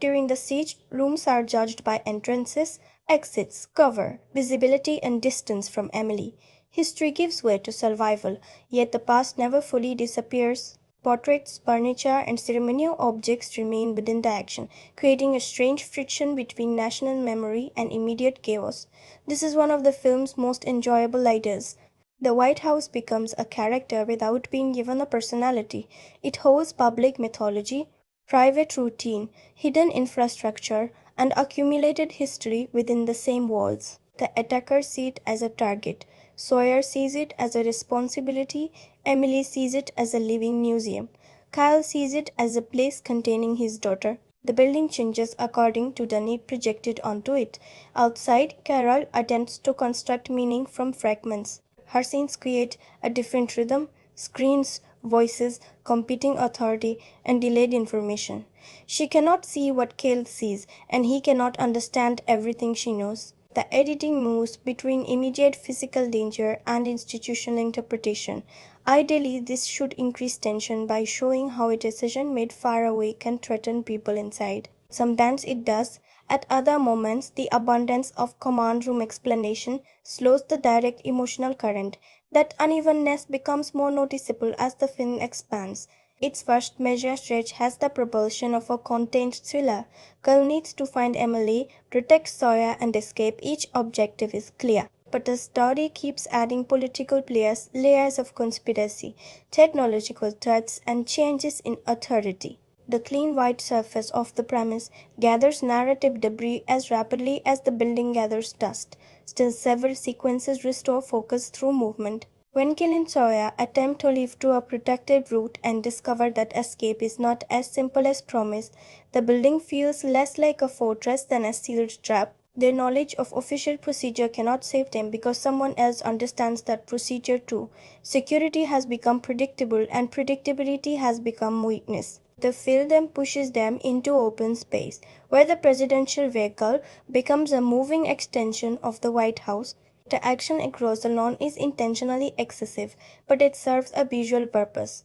During the siege, rooms are judged by entrances, exits, cover, visibility, and distance from Emily. History gives way to survival, yet the past never fully disappears. Portraits, furniture, and ceremonial objects remain within the action, creating a strange friction between national memory and immediate chaos. This is one of the film's most enjoyable ideas. The White House becomes a character without being given a personality. It holds public mythology, private routine, hidden infrastructure, and accumulated history within the same walls. The attacker sees it as a target. Sawyer sees it as a responsibility. Emily sees it as a living museum. Cale sees it as a place containing his daughter. The building changes according to the need projected onto it. Outside, Carol attempts to construct meaning from fragments. Her scenes create a different rhythm, screens, voices, competing authority, and delayed information. She cannot see what Cale sees, and he cannot understand everything she knows. The editing moves between immediate physical danger and institutional interpretation. Ideally, this should increase tension by showing how a decision made far away can threaten people inside. Sometimes it does, At other moments, the abundance of command room explanation slows the direct emotional current. That unevenness becomes more noticeable as the film expands. Its first measure stretch has the propulsion of a contained thriller. Cale needs to find Emily, protect Sawyer, and escape. Each objective is clear. But the story keeps adding political players, layers of conspiracy, technological threats, and changes in authority. The clean white surface of the premise gathers narrative debris as rapidly as the building gathers dust. Still, several sequences restore focus through movement. When Cale and Sawyer attempt to leave to a protected route and discover that escape is not as simple as promised, the building feels less like a fortress than a sealed trap. Their knowledge of official procedure cannot save them because someone else understands that procedure too. Security has become predictable and predictability has become weakness. The film then pushes them into open space, where the presidential vehicle becomes a moving extension of the White House. The action across the lawn is intentionally excessive, but it serves a visual purpose.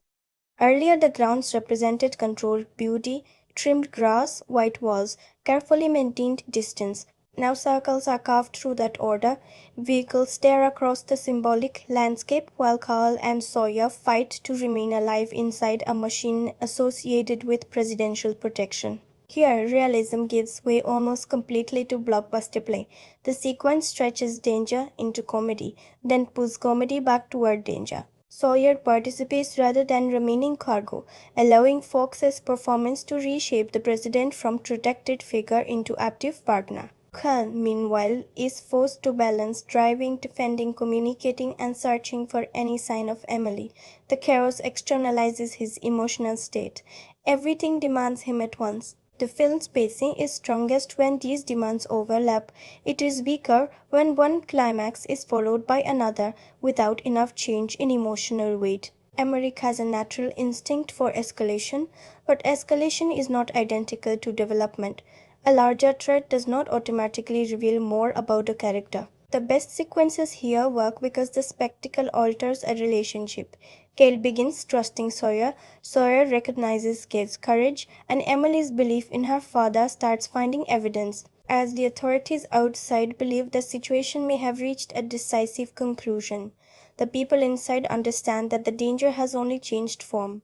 Earlier, the grounds represented controlled beauty, trimmed grass, white walls, carefully maintained distance. Now circles are carved through that order. Vehicles stare across the symbolic landscape while Cale and Sawyer fight to remain alive inside a machine associated with presidential protection. Here, realism gives way almost completely to blockbuster play. The sequence stretches danger into comedy, then pulls comedy back toward danger. Sawyer participates rather than remaining cargo, allowing Fox's performance to reshape the president from protected figure into active partner. Cale, meanwhile, is forced to balance driving, defending, communicating, and searching for any sign of Emily. The chaos externalizes his emotional state. Everything demands him at once. The film's pacing is strongest when these demands overlap. It is weaker when one climax is followed by another without enough change in emotional weight. Emmerich has a natural instinct for escalation, but escalation is not identical to development. A larger threat does not automatically reveal more about a character. The best sequences here work because the spectacle alters a relationship. Cale begins trusting Sawyer, Sawyer recognizes Cale's courage, and Emily's belief in her father starts finding evidence. As the authorities outside believe the situation may have reached a decisive conclusion, the people inside understand that the danger has only changed form.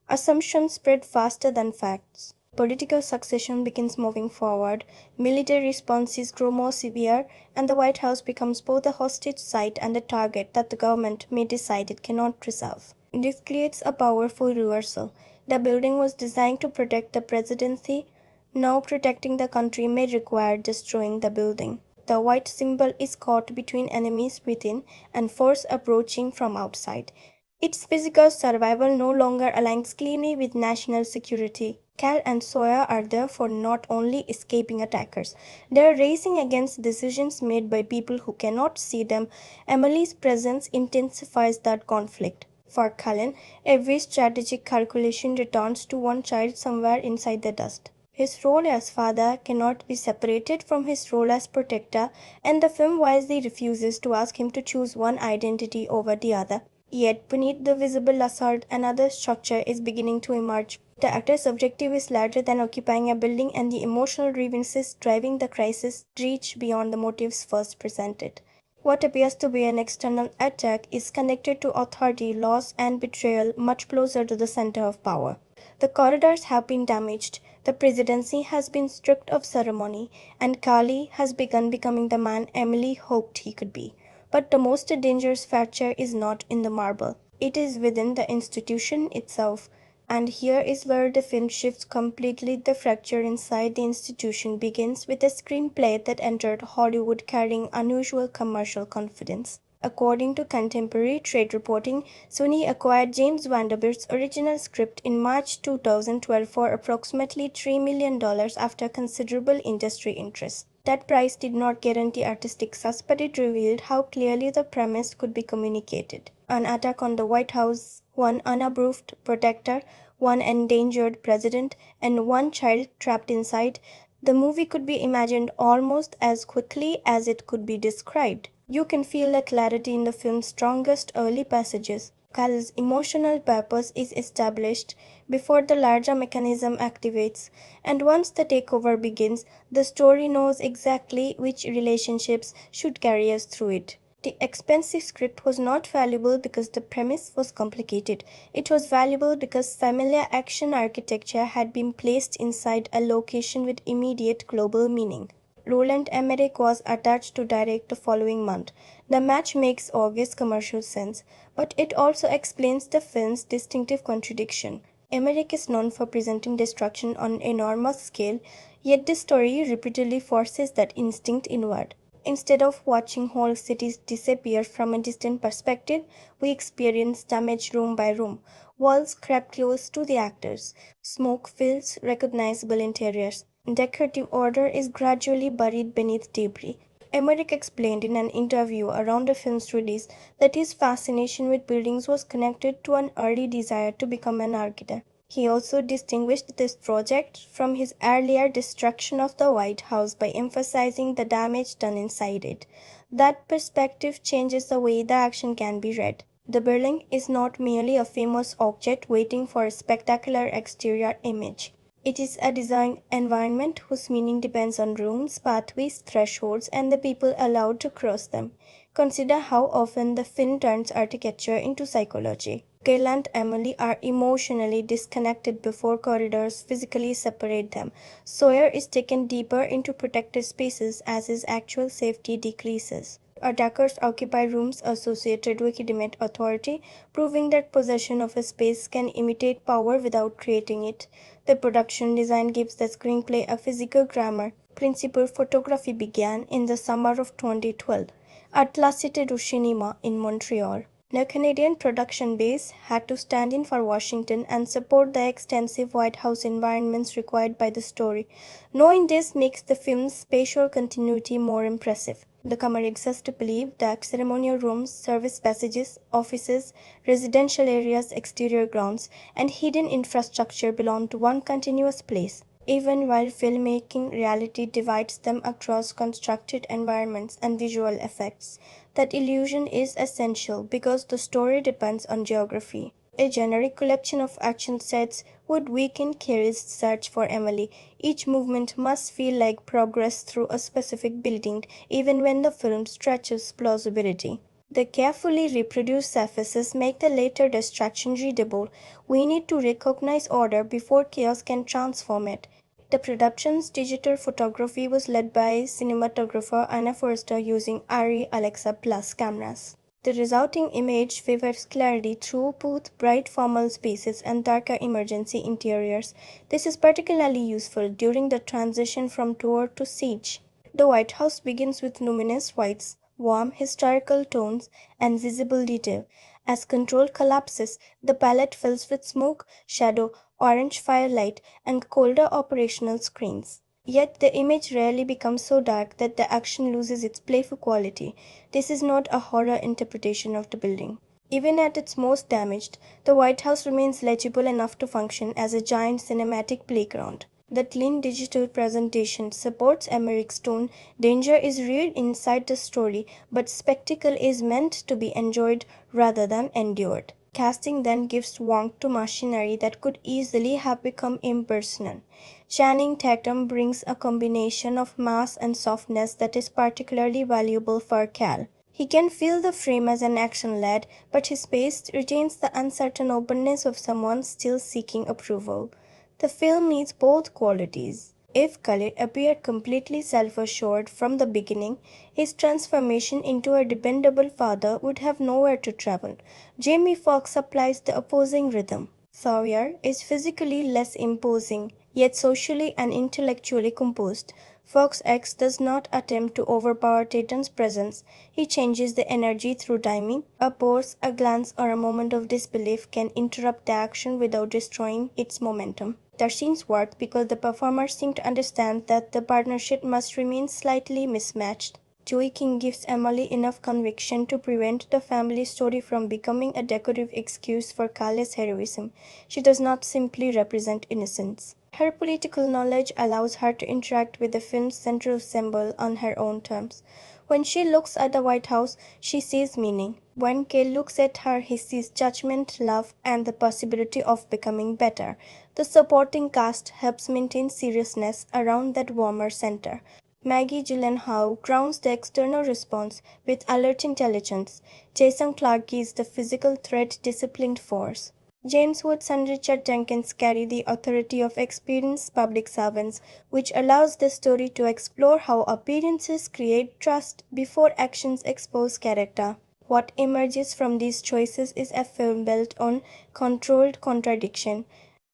Assumptions spread faster than facts. Political succession begins moving forward, military responses grow more severe, and the White House becomes both a hostage site and a target that the government may decide it cannot preserve. This creates a powerful reversal. The building was designed to protect the presidency. Now protecting the country may require destroying the building. The white symbol is caught between enemies within and force approaching from outside. Its physical survival no longer aligns cleanly with national security. Cale and Sawyer are therefore not only escaping attackers, they are racing against decisions made by people who cannot see them. Emily's presence intensifies that conflict. For Cale, every strategic calculation returns to one child somewhere inside the dust. His role as father cannot be separated from his role as protector, and the film wisely refuses to ask him to choose one identity over the other. Yet, beneath the visible assault, another structure is beginning to emerge. The actor's objective is larger than occupying a building, and the emotional grievances driving the crisis reach beyond the motives first presented. What appears to be an external attack is connected to authority, loss, and betrayal much closer to the center of power. The corridors have been damaged, the presidency has been stripped of ceremony, and Cale has begun becoming the man Emily hoped he could be. But the most dangerous fracture is not in the marble. It is within the institution itself. And here is where the film shifts completely. The fracture inside the institution begins with a screenplay that entered Hollywood carrying unusual commercial confidence. According to contemporary trade reporting, Sony acquired James Vanderbilt's original script in March 2012 for approximately $3 million after considerable industry interest. That price did not guarantee artistic success, but it revealed how clearly the premise could be communicated. An attack on the White House, one unapproved protector, one endangered president, and one child trapped inside. The movie could be imagined almost as quickly as it could be described. You can feel the clarity in the film's strongest early passages. Cale's emotional purpose is established before the larger mechanism activates, and once the takeover begins, the story knows exactly which relationships should carry us through it. The expensive script was not valuable because the premise was complicated. It was valuable because familiar action architecture had been placed inside a location with immediate global meaning. Roland Emmerich was attached to direct the following month. The match makes obvious commercial sense, but it also explains the film's distinctive contradiction. Emmerich is known for presenting destruction on an enormous scale, yet the story repeatedly forces that instinct inward. Instead of watching whole cities disappear from a distant perspective, we experience damage room by room. Walls crept close to the actors. Smoke fills recognizable interiors. Decorative order is gradually buried beneath debris. Emmerich explained in an interview around the film's release that his fascination with buildings was connected to an early desire to become an architect. He also distinguished this project from his earlier destruction of the White House by emphasizing the damage done inside it. That perspective changes the way the action can be read. The building is not merely a famous object waiting for a spectacular exterior image. It is a design environment whose meaning depends on rooms, pathways, thresholds, and the people allowed to cross them. Consider how often the film turns architecture into psychology. Cale and Emily are emotionally disconnected before corridors physically separate them. Sawyer is taken deeper into protected spaces as his actual safety decreases. Attackers occupy rooms associated with legitimate authority, proving that possession of a space can imitate power without creating it. The production design gives the screenplay a physical grammar. Principal photography began in the summer of 2012 at La Cité du Cinéma in Montreal. The Canadian production base had to stand in for Washington and support the extensive White House environments required by the story. Knowing this makes the film's spatial continuity more impressive. The camera exists to believe that ceremonial rooms, service passages, offices, residential areas, exterior grounds, and hidden infrastructure belong to one continuous place. Even while filmmaking reality divides them across constructed environments and visual effects, that illusion is essential because the story depends on geography. A generic collection of action sets would weaken Cale's search for Emily. Each movement must feel like progress through a specific building, even when the film stretches plausibility. The carefully reproduced surfaces make the later destruction readable. We need to recognize order before chaos can transform it. The production's digital photography was led by cinematographer Anna Forster using Arri Alexa Plus cameras. The resulting image favors clarity through both bright formal spaces and darker emergency interiors. This is particularly useful during the transition from tour to siege. The White House begins with luminous whites, warm historical tones, and visible detail. As control collapses, the palette fills with smoke, shadow, orange firelight, and colder operational screens. Yet the image rarely becomes so dark that the action loses its playful quality. This is not a horror interpretation of the building. Even at its most damaged, the White House remains legible enough to function as a giant cinematic playground. The clean digital presentation supports Emmerich's tone. Danger is real inside the story, but spectacle is meant to be enjoyed rather than endured. Casting then gives warmth to machinery that could easily have become impersonal. Channing Tatum brings a combination of mass and softness that is particularly valuable for Cale. He can fill the frame as an action lad, but his face retains the uncertain openness of someone still seeking approval. The film needs both qualities. If Cale appeared completely self-assured from the beginning, his transformation into a dependable father would have nowhere to travel. Jamie Foxx supplies the opposing rhythm. Sawyer is physically less imposing, yet socially and intellectually composed. Fox X does not attempt to overpower Tatum's presence. He changes the energy through timing. A pause, a glance, or a moment of disbelief can interrupt the action without destroying its momentum. The scenes work because the performers seem to understand that the partnership must remain slightly mismatched. Joey King gives Emily enough conviction to prevent the family story from becoming a decorative excuse for Cale's heroism. She does not simply represent innocence. Her political knowledge allows her to interact with the film's central symbol on her own terms. When she looks at the White House, she sees meaning. When Cale looks at her, he sees judgment, love, and the possibility of becoming better. The supporting cast helps maintain seriousness around that warmer center. Maggie Gyllenhaal grounds the external response with alert intelligence. Jason Clarke is the physical threat disciplined force. James Woods and Richard Jenkins carry the authority of experienced public servants, which allows the story to explore how appearances create trust before actions expose character. What emerges from these choices is a film built on controlled contradiction.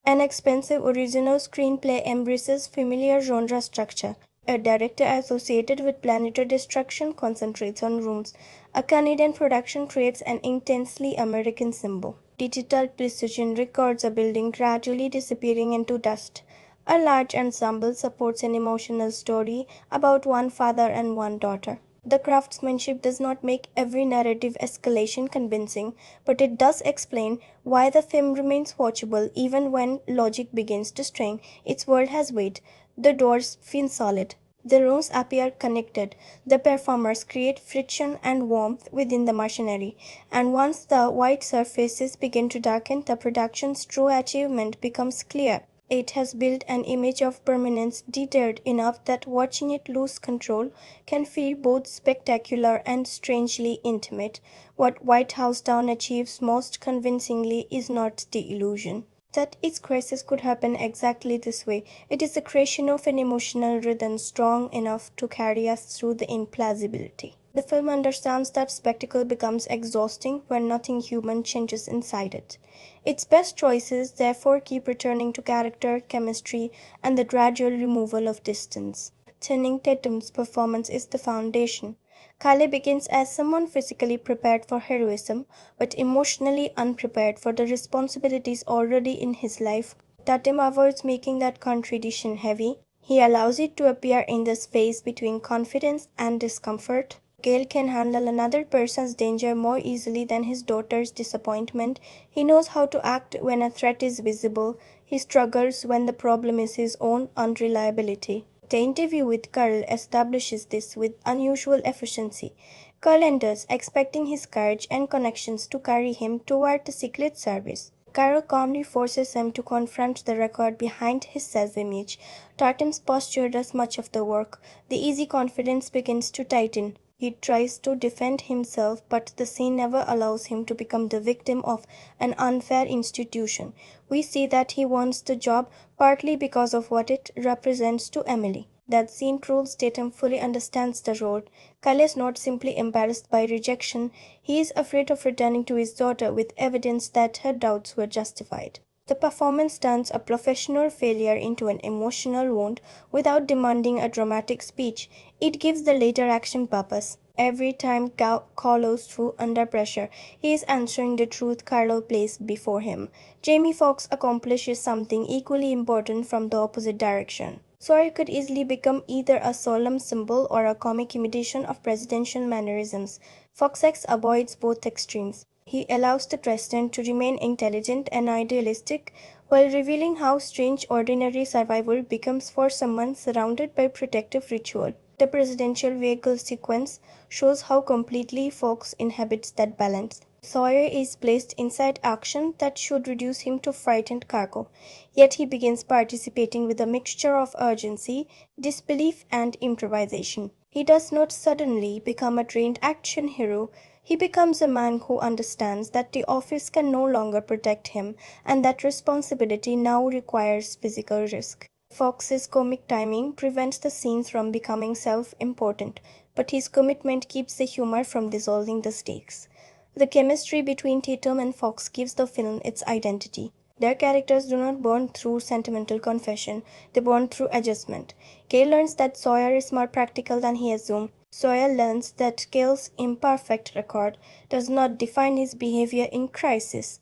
An expensive original screenplay embraces familiar genre structure. A director associated with planetary destruction concentrates on rooms. A Canadian production creates an intensely American symbol. Digital precision records a building gradually disappearing into dust. A large ensemble supports an emotional story about one father and one daughter. The craftsmanship does not make every narrative escalation convincing, but it does explain why the film remains watchable even when logic begins to strain. Its world has weight. The doors feel solid. The rooms appear connected. The performers create friction and warmth within the machinery. And once the white surfaces begin to darken, the production's true achievement becomes clear. It has built an image of permanence detailed enough that watching it lose control can feel both spectacular and strangely intimate. What White House Down achieves most convincingly is not the illusion that its crisis could happen exactly this way. It is the creation of an emotional rhythm strong enough to carry us through the implausibility. The film understands that spectacle becomes exhausting when nothing human changes inside it. Its best choices therefore keep returning to character, chemistry, and the gradual removal of distance. Channing Tatum's performance is the foundation. Cale begins as someone physically prepared for heroism, but emotionally unprepared for the responsibilities already in his life. Tatum avoids making that contradiction heavy. He allows it to appear in the space between confidence and discomfort. Cale can handle another person's danger more easily than his daughter's disappointment. He knows how to act when a threat is visible. He struggles when the problem is his own unreliability. The interview with Carl establishes this with unusual efficiency. Carl enters, expecting his courage and connections to carry him toward the Secret Service. Carol calmly forces him to confront the record behind his self-image. Tatum's posture does much of the work. The easy confidence begins to tighten. He tries to defend himself, but the scene never allows him to become the victim of an unfair institution. We see that he wants the job partly because of what it represents to Emily. That scene proves Tatum fully understands the role. Cale is not simply embarrassed by rejection, he is afraid of returning to his daughter with evidence that her doubts were justified. The performance turns a professional failure into an emotional wound without demanding a dramatic speech. It gives the later action purpose. Every time Cal follows through under pressure, he is answering the truth Carlo placed before him. Jamie Foxx accomplishes something equally important from the opposite direction. Sawyer could easily become either a solemn symbol or a comic imitation of presidential mannerisms. Foxx avoids both extremes. He allows the president to remain intelligent and idealistic while revealing how strange ordinary survival becomes for someone surrounded by protective ritual. The presidential vehicle sequence shows how completely Fox inhabits that balance. Sawyer is placed inside action that should reduce him to frightened cargo, yet he begins participating with a mixture of urgency, disbelief, and improvisation. He does not suddenly become a trained action hero. He becomes a man who understands that the office can no longer protect him and that responsibility now requires physical risk. Fox's comic timing prevents the scenes from becoming self-important, but his commitment keeps the humor from dissolving the stakes. The chemistry between Tatum and Fox gives the film its identity. Their characters do not bond through sentimental confession, they bond through adjustment. Cale learns that Sawyer is more practical than he assumed. Sawyer learns that Cale's imperfect record does not define his behavior in crisis.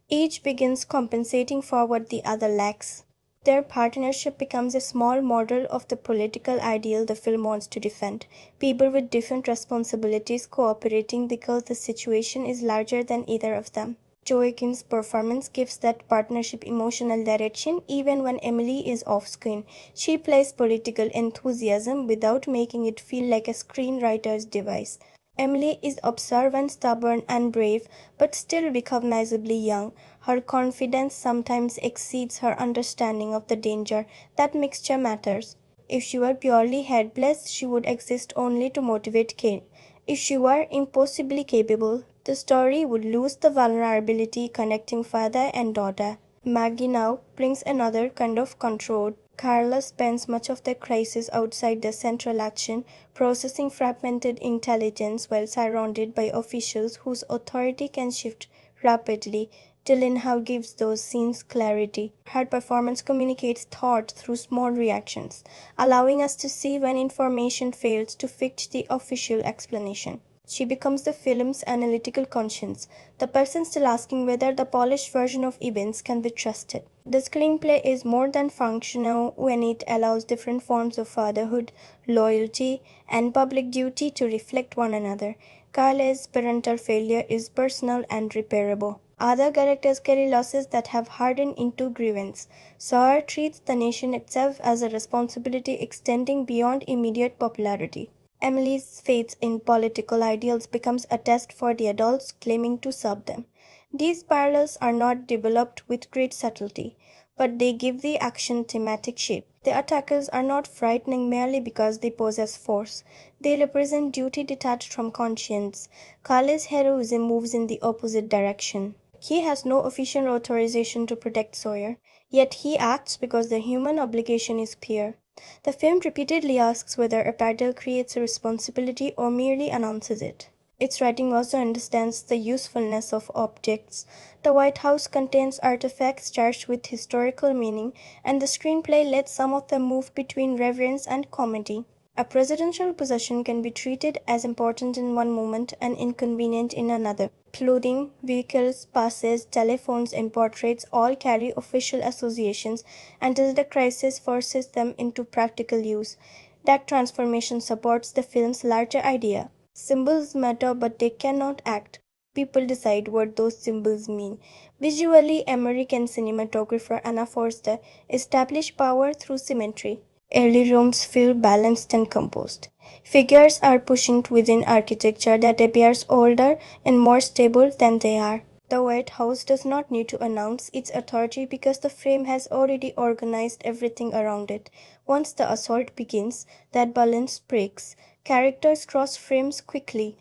Each begins compensating for what the other lacks. Their partnership becomes a small model of the political ideal the film wants to defend. People with different responsibilities cooperating because the situation is larger than either of them. Joaquin's performance gives that partnership emotional direction even when Emily is off-screen. She plays political enthusiasm without making it feel like a screenwriter's device. Emily is observant, stubborn, and brave, but still recognizably young. Her confidence sometimes exceeds her understanding of the danger. That mixture matters. If she were purely helpless, she would exist only to motivate Cale. If she were impossibly capable, the story would lose the vulnerability connecting father and daughter. Maggie now brings another kind of control. Carla spends much of the crisis outside the central action, processing fragmented intelligence while surrounded by officials whose authority can shift rapidly. Gyllenhaal gives those scenes clarity. Her performance communicates thought through small reactions, allowing us to see when information fails to fit the official explanation. She becomes the film's analytical conscience, the person still asking whether the polished version of events can be trusted. The screenplay is more than functional when it allows different forms of fatherhood, loyalty, and public duty to reflect one another. Carly's parental failure is personal and repairable. Other characters carry losses that have hardened into grievance. Sawyer treats the nation itself as a responsibility extending beyond immediate popularity. Emily's faith in political ideals becomes a test for the adults claiming to serve them. These parallels are not developed with great subtlety, but they give the action thematic shape. The attackers are not frightening merely because they possess force. They represent duty detached from conscience. Kale's heroism moves in the opposite direction. He has no official authorization to protect Sawyer, yet he acts because the human obligation is clear. The film repeatedly asks whether a battle creates a responsibility or merely announces it. Its writing also understands the usefulness of objects. The White House contains artifacts charged with historical meaning, and the screenplay lets some of them move between reverence and comedy. A presidential possession can be treated as important in one moment and inconvenient in another. Clothing, vehicles, passes, telephones, and portraits all carry official associations until the crisis forces them into practical use. That transformation supports the film's larger idea. Symbols matter, but they cannot act. People decide what those symbols mean. Visually, Emmerich and cinematographer Anna Forster establish power through symmetry. Early rooms feel balanced and composed. Figures are pushing within architecture that appears older and more stable than they are. The White House does not need to announce its authority because the frame has already organized everything around it. Once the assault begins, that balance breaks. Characters cross frames quickly.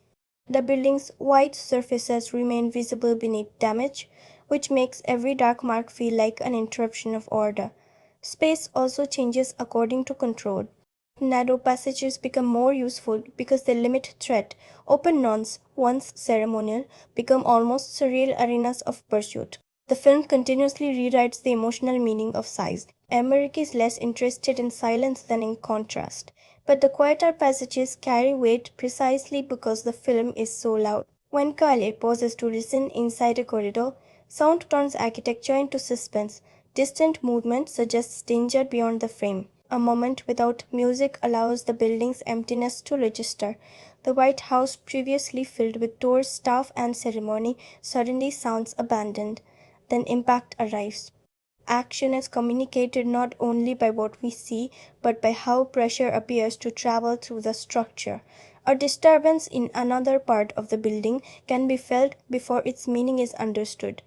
The building's white surfaces remain visible beneath damage, which makes every dark mark feel like an interruption of order. Space also changes according to control. Narrow passages become more useful because they limit threat. Open lawns, once ceremonial, become almost surreal arenas of pursuit. The film continuously rewrites the emotional meaning of size. Emmerich is less interested in silence than in contrast. But the quieter passages carry weight precisely because the film is so loud. When Cale pauses to listen inside a corridor, sound turns architecture into suspense. Distant movement suggests danger beyond the frame. A moment without music allows the building's emptiness to register. The White House, previously filled with doors, staff, and ceremony, suddenly sounds abandoned. Then impact arrives. Action is communicated not only by what we see, but by how pressure appears to travel through the structure. A disturbance in another part of the building can be felt before its meaning is understood.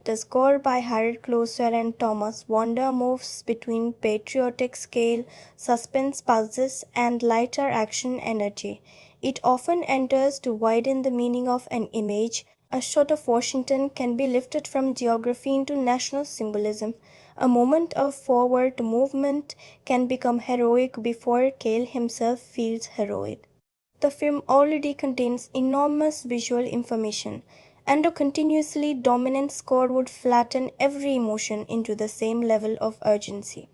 The score by Harold Closer and Thomas Wonder moves between patriotic scale, suspense pauses, and lighter action energy. It often enters to widen the meaning of an image. A shot of Washington can be lifted from geography into national symbolism. A moment of forward movement can become heroic before Cale himself feels heroic. The film already contains enormous visual information, and a continuously dominant score would flatten every emotion into the same level of urgency.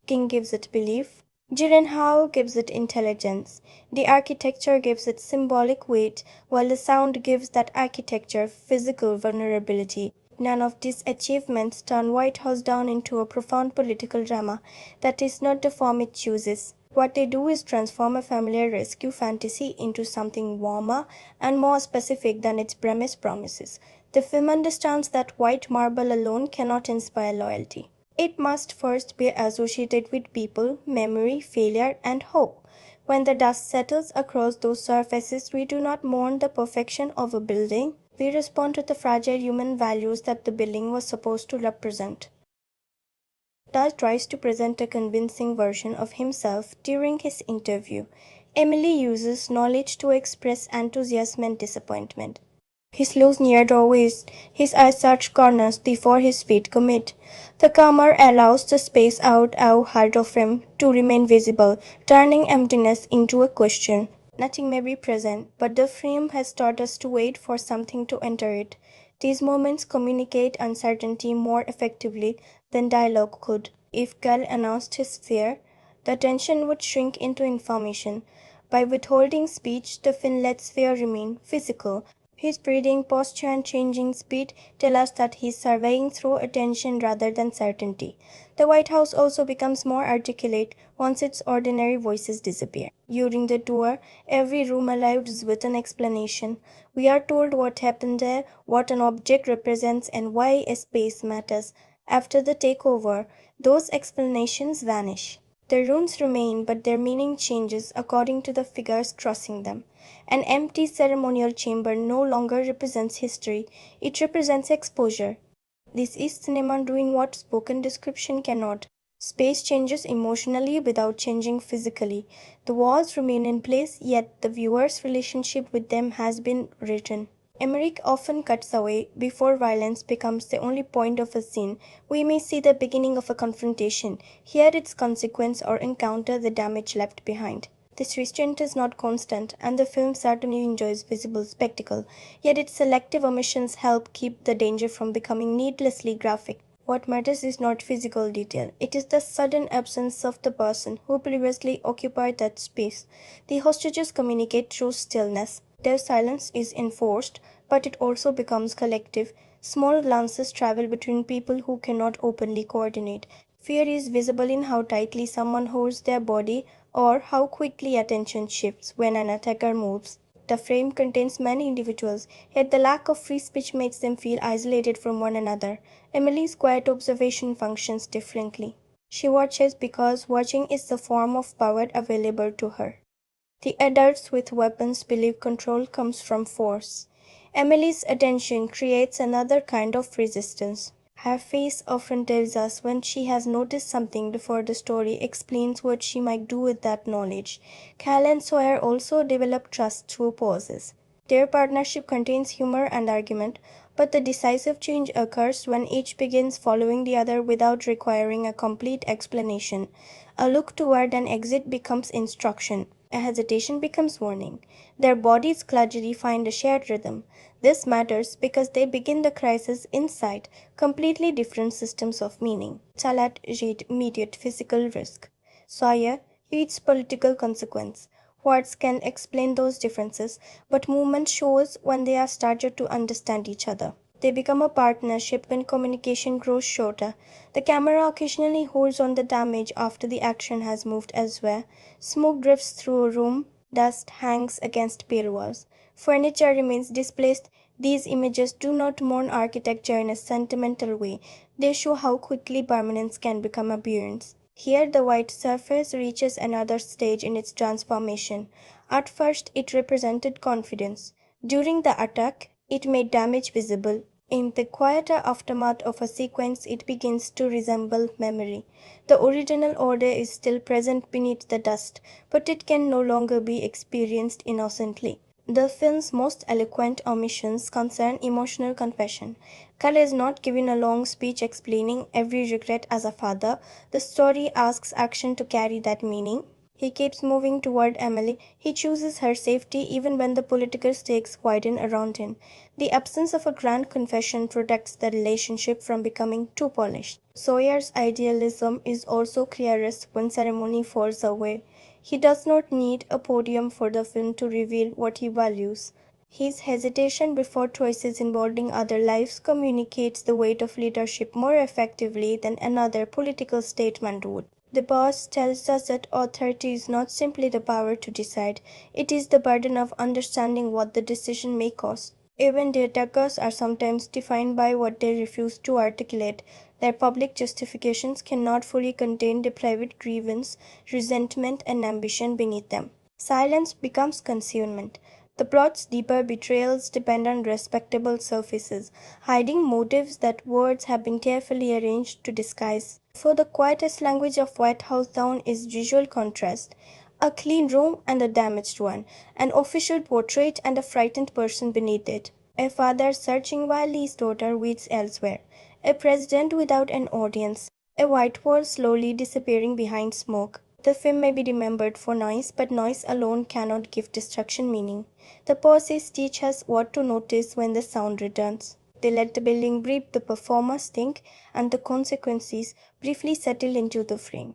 King gives it belief. Gyllenhaal gives it intelligence. The architecture gives it symbolic weight, while the sound gives that architecture physical vulnerability. None of these achievements turn White House down into a profound political drama. That is not the form it chooses. What they do is transform a familiar rescue fantasy into something warmer and more specific than its premise promises. The film understands that white marble alone cannot inspire loyalty. It must first be associated with people, memory, failure, and hope. When the dust settles across those surfaces, we do not mourn the perfection of a building. We respond to the fragile human values that the building was supposed to represent. Dust tries to present a convincing version of himself during his interview. Emily uses knowledge to express enthusiasm and disappointment. He slows near doorways, his eyes search corners before his feet commit. The camera allows the space out ahead of him to remain visible, turning emptiness into a question. Nothing may be present, but the frame has taught us to wait for something to enter it. These moments communicate uncertainty more effectively than dialogue could. If Cale announced his fear, the tension would shrink into information. By withholding speech, the film lets fear remain physical. His breathing, posture, and changing speed tell us that he is surveying through attention rather than certainty. The White House also becomes more articulate once its ordinary voices disappear. During the tour, every room arrives with an explanation. We are told what happened there, what an object represents, and why a space matters. After the takeover, those explanations vanish. The rooms remain, but their meaning changes according to the figures crossing them. An empty ceremonial chamber no longer represents history, it represents exposure. This is cinema doing what spoken description cannot. Space changes emotionally without changing physically. The walls remain in place, yet the viewer's relationship with them has been written. Emmerich often cuts away before violence becomes the only point of a scene. We may see the beginning of a confrontation, hear its consequence, or encounter the damage left behind. This restraint is not constant, and the film certainly enjoys visible spectacle, yet its selective omissions help keep the danger from becoming needlessly graphic. What matters is not physical detail, it is the sudden absence of the person who previously occupied that space. The hostages communicate through stillness. Their silence is enforced, but it also becomes collective. Small glances travel between people who cannot openly coordinate. Fear is visible in how tightly someone holds their body or how quickly attention shifts when an attacker moves. The frame contains many individuals, yet the lack of free speech makes them feel isolated from one another. Emily's quiet observation functions differently. She watches because watching is the form of power available to her. The adults with weapons believe control comes from force. Emily's attention creates another kind of resistance. Her face often tells us when she has noticed something before the story explains what she might do with that knowledge. Cale and Sawyer also develop trust through pauses. Their partnership contains humor and argument, but the decisive change occurs when each begins following the other without requiring a complete explanation. A look toward an exit becomes instruction. A hesitation becomes warning. Their bodies gradually find a shared rhythm. This matters because they begin the crisis inside completely different systems of meaning. Talat read immediate physical risk. Sawyer reads political consequence. Words can explain those differences, but movement shows when they are started to understand each other. They become a partnership when communication grows shorter. The camera occasionally holds on the damage after the action has moved elsewhere. Smoke drifts through a room, dust hangs against pale walls. Furniture remains displaced. These images do not mourn architecture in a sentimental way. They show how quickly permanence can become appearance. Here the white surface reaches another stage in its transformation. At first it represented confidence. During the attack, it made damage visible. In the quieter aftermath of a sequence, it begins to resemble memory. The original order is still present beneath the dust, but it can no longer be experienced innocently. The film's most eloquent omissions concern emotional confession. Cale is not given a long speech explaining every regret as a father. The story asks action to carry that meaning. He keeps moving toward Emily. He chooses her safety even when the political stakes widen around him. The absence of a grand confession protects the relationship from becoming too polished. Sawyer's idealism is also clearest when ceremony falls away. He does not need a podium for the film to reveal what he values. His hesitation before choices involving other lives communicates the weight of leadership more effectively than another political statement would. The boss tells us that authority is not simply the power to decide, it is the burden of understanding what the decision may cost. Even the attackers are sometimes defined by what they refuse to articulate. Their public justifications cannot fully contain the private grievance, resentment, and ambition beneath them. Silence becomes concealment. The plot's deeper betrayals depend on respectable surfaces, hiding motives that words have been carefully arranged to disguise. For the quietest language of White House Down is visual contrast. A clean room and a damaged one, an official portrait and a frightened person beneath it, a father searching while his daughter waits elsewhere, a president without an audience, a white wall slowly disappearing behind smoke. The film may be remembered for noise, but noise alone cannot give destruction meaning. The pauses teach us what to notice when the sound returns. They let the building breathe, the performers think, and the consequences briefly settle into the frame.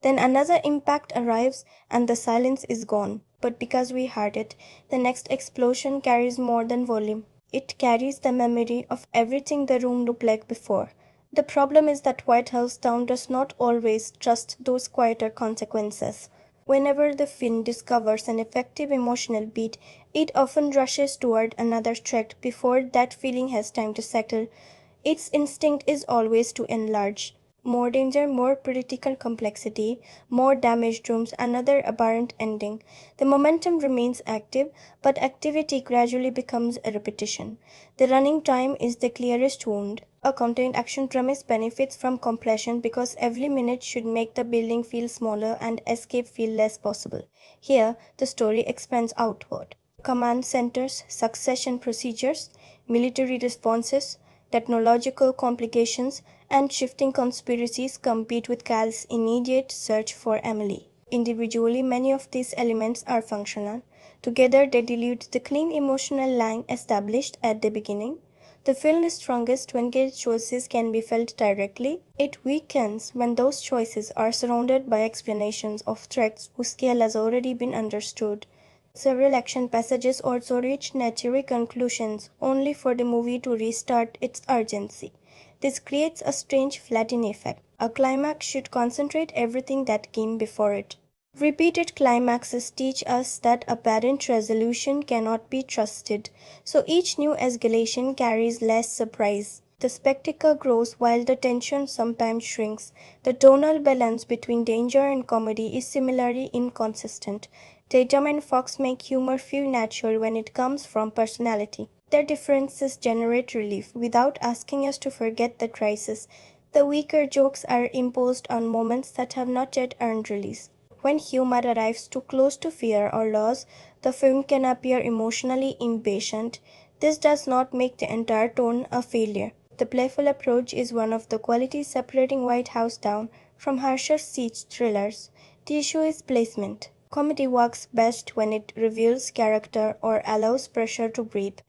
Then another impact arrives and the silence is gone. But because we heard it, the next explosion carries more than volume. It carries the memory of everything the room looked like before. The problem is that White House Down does not always trust those quieter consequences. Whenever the film discovers an effective emotional beat, it often rushes toward another threat before that feeling has time to settle. Its instinct is always to enlarge. More danger, more political complexity, more damaged rooms, another apparent ending. The momentum remains active, but activity gradually becomes a repetition. The running time is the clearest wound. A contained action premise benefits from compression because every minute should make the building feel smaller and escape feel less possible. Here, the story expands outward. Command centers, succession procedures, military responses, technological complications, and shifting conspiracies compete with Cale's immediate search for Emily. Individually, many of these elements are functional. Together, they dilute the clean emotional line established at the beginning. The film is strongest when Cale's choices can be felt directly. It weakens when those choices are surrounded by explanations of threats whose scale has already been understood. Several action passages also reach natural conclusions, only for the movie to restart its urgency. This creates a strange flattening effect. A climax should concentrate everything that came before it. Repeated climaxes teach us that apparent resolution cannot be trusted, so each new escalation carries less surprise. The spectacle grows while the tension sometimes shrinks. The tonal balance between danger and comedy is similarly inconsistent. Tatum and Fox make humor feel natural when it comes from personality. Their differences generate relief without asking us to forget the crisis. The weaker jokes are imposed on moments that have not yet earned release. When humor arrives too close to fear or loss, the film can appear emotionally impatient. This does not make the entire tone a failure. The playful approach is one of the qualities separating White House Down from harsher siege thrillers. The issue is placement. Comedy works best when it reveals character or allows pressure to breathe.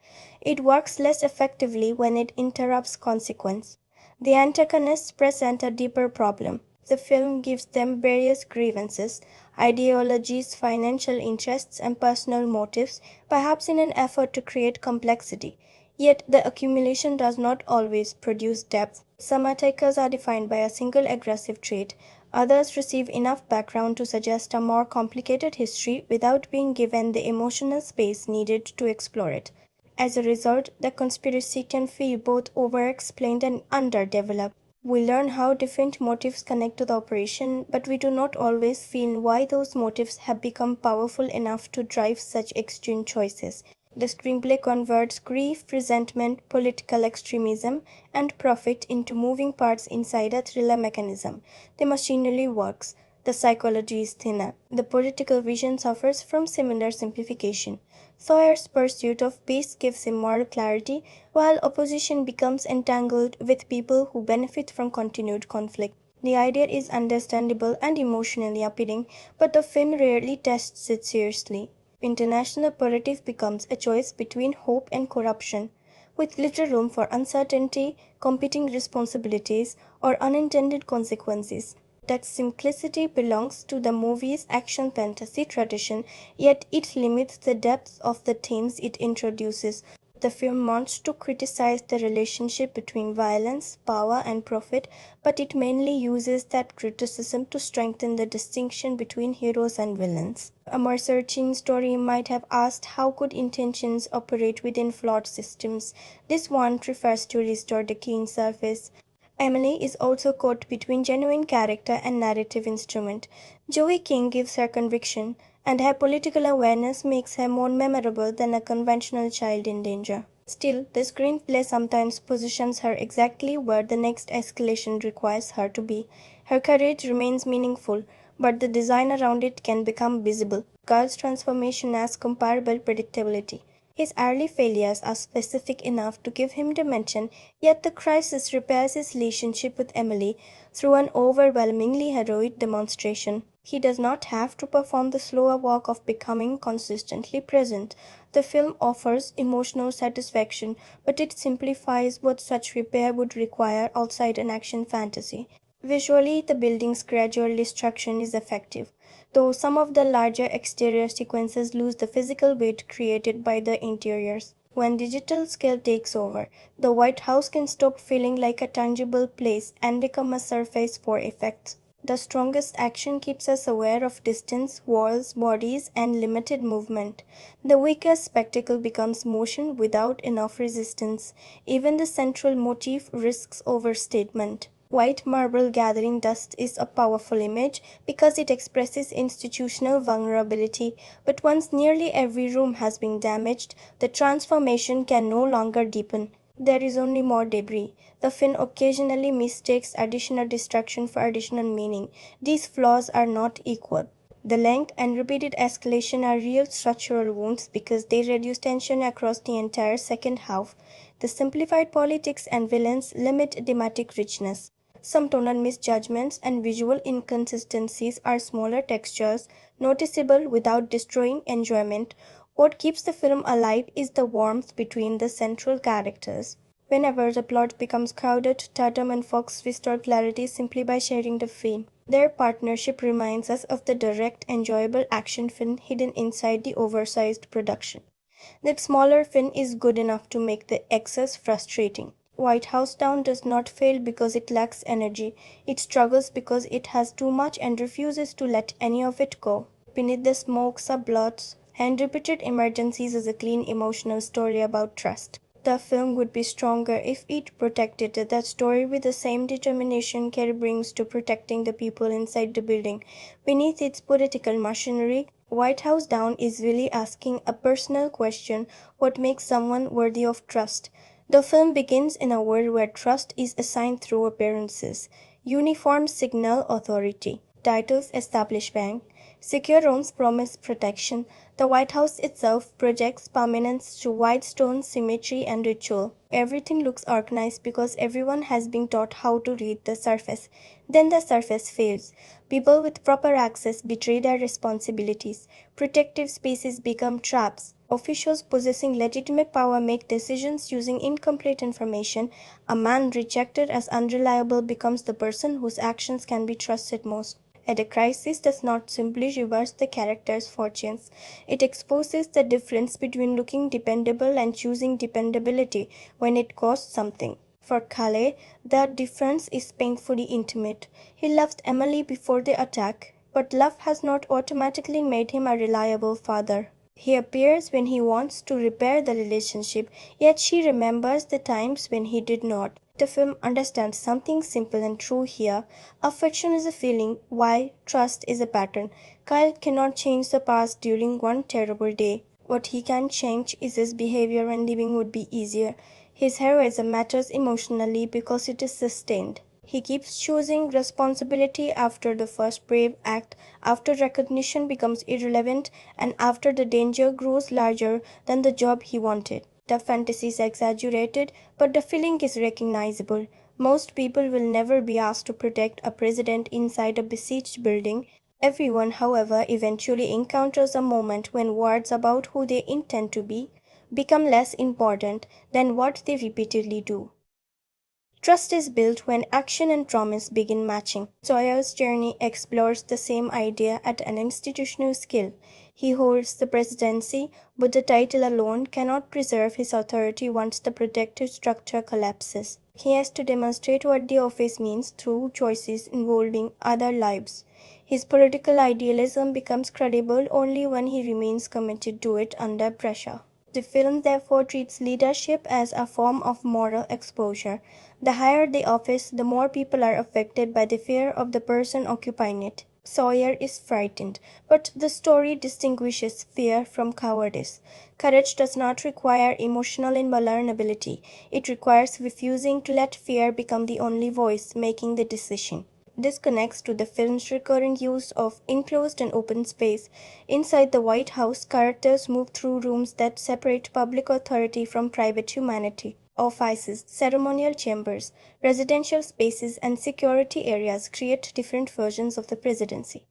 It works less effectively when it interrupts consequence. The antagonists present a deeper problem. The film gives them various grievances, ideologies, financial interests, and personal motives, perhaps in an effort to create complexity. Yet the accumulation does not always produce depth. Some attackers are defined by a single aggressive trait. Others receive enough background to suggest a more complicated history without being given the emotional space needed to explore it. As a result, the conspiracy can feel both over-explained and underdeveloped. We learn how different motives connect to the operation, but we do not always feel why those motives have become powerful enough to drive such extreme choices. The screenplay converts grief, resentment, political extremism, and profit into moving parts inside a thriller mechanism. The machinery works. The psychology is thinner. The political vision suffers from similar simplification. Sawyer's pursuit of peace gives him moral clarity, while opposition becomes entangled with people who benefit from continued conflict. The idea is understandable and emotionally appealing, but the film rarely tests it seriously. International politics becomes a choice between hope and corruption, with little room for uncertainty, competing responsibilities, or unintended consequences. That simplicity belongs to the movie's action fantasy tradition, yet it limits the depth of the themes it introduces. The film wants to criticize the relationship between violence, power, and profit, but it mainly uses that criticism to strengthen the distinction between heroes and villains. A more searching story might have asked how good intentions operate within flawed systems. This one prefers to restore the clean surface. Emily is also caught between genuine character and narrative instrument. Joey King gives her conviction, and her political awareness makes her more memorable than a conventional child in danger. Still, the screenplay sometimes positions her exactly where the next escalation requires her to be. Her courage remains meaningful, but the design around it can become visible. Cale's transformation has comparable predictability. His early failures are specific enough to give him dimension, yet the crisis repairs his relationship with Emily through an overwhelmingly heroic demonstration. He does not have to perform the slower work of becoming consistently present. The film offers emotional satisfaction, but it simplifies what such repair would require outside an action fantasy. Visually, the building's gradual destruction is effective, though some of the larger exterior sequences lose the physical weight created by the interiors. When digital scale takes over, the White House can stop feeling like a tangible place and become a surface for effects. The strongest action keeps us aware of distance, walls, bodies, and limited movement. The weakest spectacle becomes motion without enough resistance. Even the central motif risks overstatement. White marble gathering dust is a powerful image because it expresses institutional vulnerability, but once nearly every room has been damaged, the transformation can no longer deepen. There is only more debris. The film occasionally mistakes additional destruction for additional meaning. These flaws are not equal. The length and repeated escalation are real structural wounds because they reduce tension across the entire second half. The simplified politics and villains limit thematic richness. Some tonal misjudgments and visual inconsistencies are smaller textures, noticeable without destroying enjoyment. What keeps the film alive is the warmth between the central characters. Whenever the plot becomes crowded, Tatum and Fox restore clarity simply by sharing the frame. Their partnership reminds us of the direct, enjoyable action film hidden inside the oversized production. That smaller fin is good enough to make the excess frustrating. White House Down does not fail because it lacks energy. It struggles because it has too much and refuses to let any of it go. Beneath the smoke subplots and repeated emergencies is a clean emotional story about trust. The film would be stronger if it protected that story with the same determination Cale brings to protecting the people inside the building. Beneath its political machinery, White House Down is really asking a personal question: what makes someone worthy of trust? The film begins in a world where trust is assigned through appearances. Uniforms signal authority. Titles establish rank. Secure rooms promise protection. The White House itself projects permanence through white stone, symmetry, and ritual. Everything looks organized because everyone has been taught how to read the surface. Then the surface fails. People with proper access betray their responsibilities. Protective spaces become traps. Officials possessing legitimate power make decisions using incomplete information. A man rejected as unreliable becomes the person whose actions can be trusted most. And a crisis does not simply reverse the character's fortunes. It exposes the difference between looking dependable and choosing dependability when it costs something. For Cale, the difference is painfully intimate. He loved Emily before the attack, but love has not automatically made him a reliable father. He appears when he wants to repair the relationship, yet she remembers the times when he did not. The film understands something simple and true here. Affection is a feeling, while trust is a pattern. Cale cannot change the past during one terrible day. What he can change is his behavior when living would be easier. His heroism matters emotionally because it is sustained. He keeps choosing responsibility after the first brave act, after recognition becomes irrelevant, and after the danger grows larger than the job he wanted. The fantasy is exaggerated, but the feeling is recognizable. Most people will never be asked to protect a president inside a besieged building. Everyone, however, eventually encounters a moment when words about who they intend to be become less important than what they repeatedly do. Trust is built when action and promise begin matching. Sawyer's journey explores the same idea at an institutional scale. He holds the presidency, but the title alone cannot preserve his authority once the protective structure collapses. He has to demonstrate what the office means through choices involving other lives. His political idealism becomes credible only when he remains committed to it under pressure. The film therefore treats leadership as a form of moral exposure. The higher the office, the more people are affected by the fear of the person occupying it. Sawyer is frightened, but the story distinguishes fear from cowardice. Courage does not require emotional invulnerability. It requires refusing to let fear become the only voice making the decision. This connects to the film's recurring use of enclosed and open space. Inside the White House, characters move through rooms that separate public authority from private humanity. Offices, ceremonial chambers, residential spaces, and security areas create different versions of the presidency.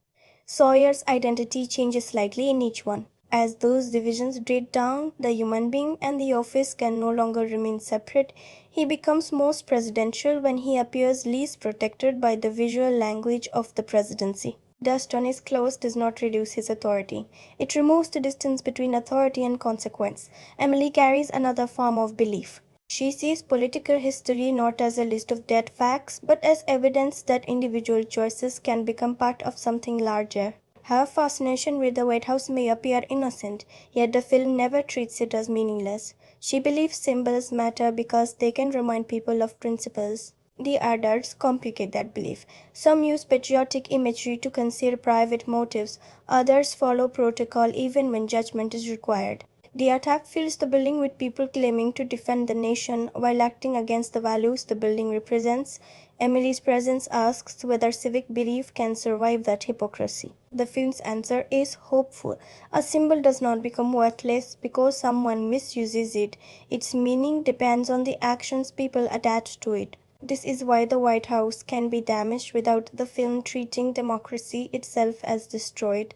Sawyer's identity changes slightly in each one. As those divisions break down, the human being and the office can no longer remain separate. He becomes most presidential when he appears least protected by the visual language of the presidency. Dust on his clothes does not reduce his authority. It removes the distance between authority and consequence. Emily carries another form of belief. She sees political history not as a list of dead facts, but as evidence that individual choices can become part of something larger. Her fascination with the White House may appear innocent, yet the film never treats it as meaningless. She believes symbols matter because they can remind people of principles. The adults complicate that belief. Some use patriotic imagery to conceal private motives, others follow protocol even when judgment is required. The attack fills the building with people claiming to defend the nation while acting against the values the building represents. Emily's presence asks whether civic belief can survive that hypocrisy. The film's answer is hopeful. A symbol does not become worthless because someone misuses it. Its meaning depends on the actions people attach to it. This is why the White House can be damaged without the film treating democracy itself as destroyed.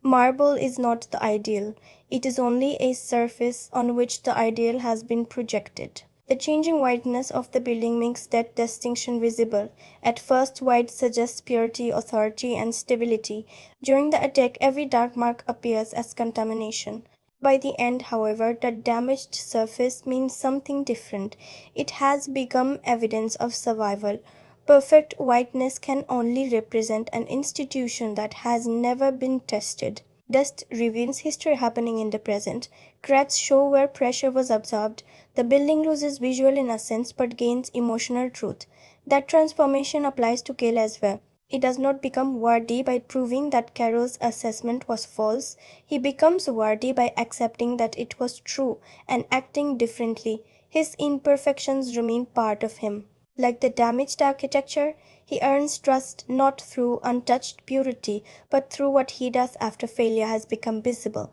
Marble is not the ideal. It is only a surface on which the ideal has been projected. The changing whiteness of the building makes that distinction visible. At first, white suggests purity, authority, and stability. During the attack, every dark mark appears as contamination. By the end, however, the damaged surface means something different. It has become evidence of survival. Perfect whiteness can only represent an institution that has never been tested. Dust reveals history happening in the present. Cracks show where pressure was absorbed. The building loses visual innocence but gains emotional truth. That transformation applies to Cale as well. He does not become worthy by proving that Carol's assessment was false. He becomes worthy by accepting that it was true and acting differently. His imperfections remain part of him. Like the damaged architecture, he earns trust not through untouched purity, but through what he does after failure has become visible.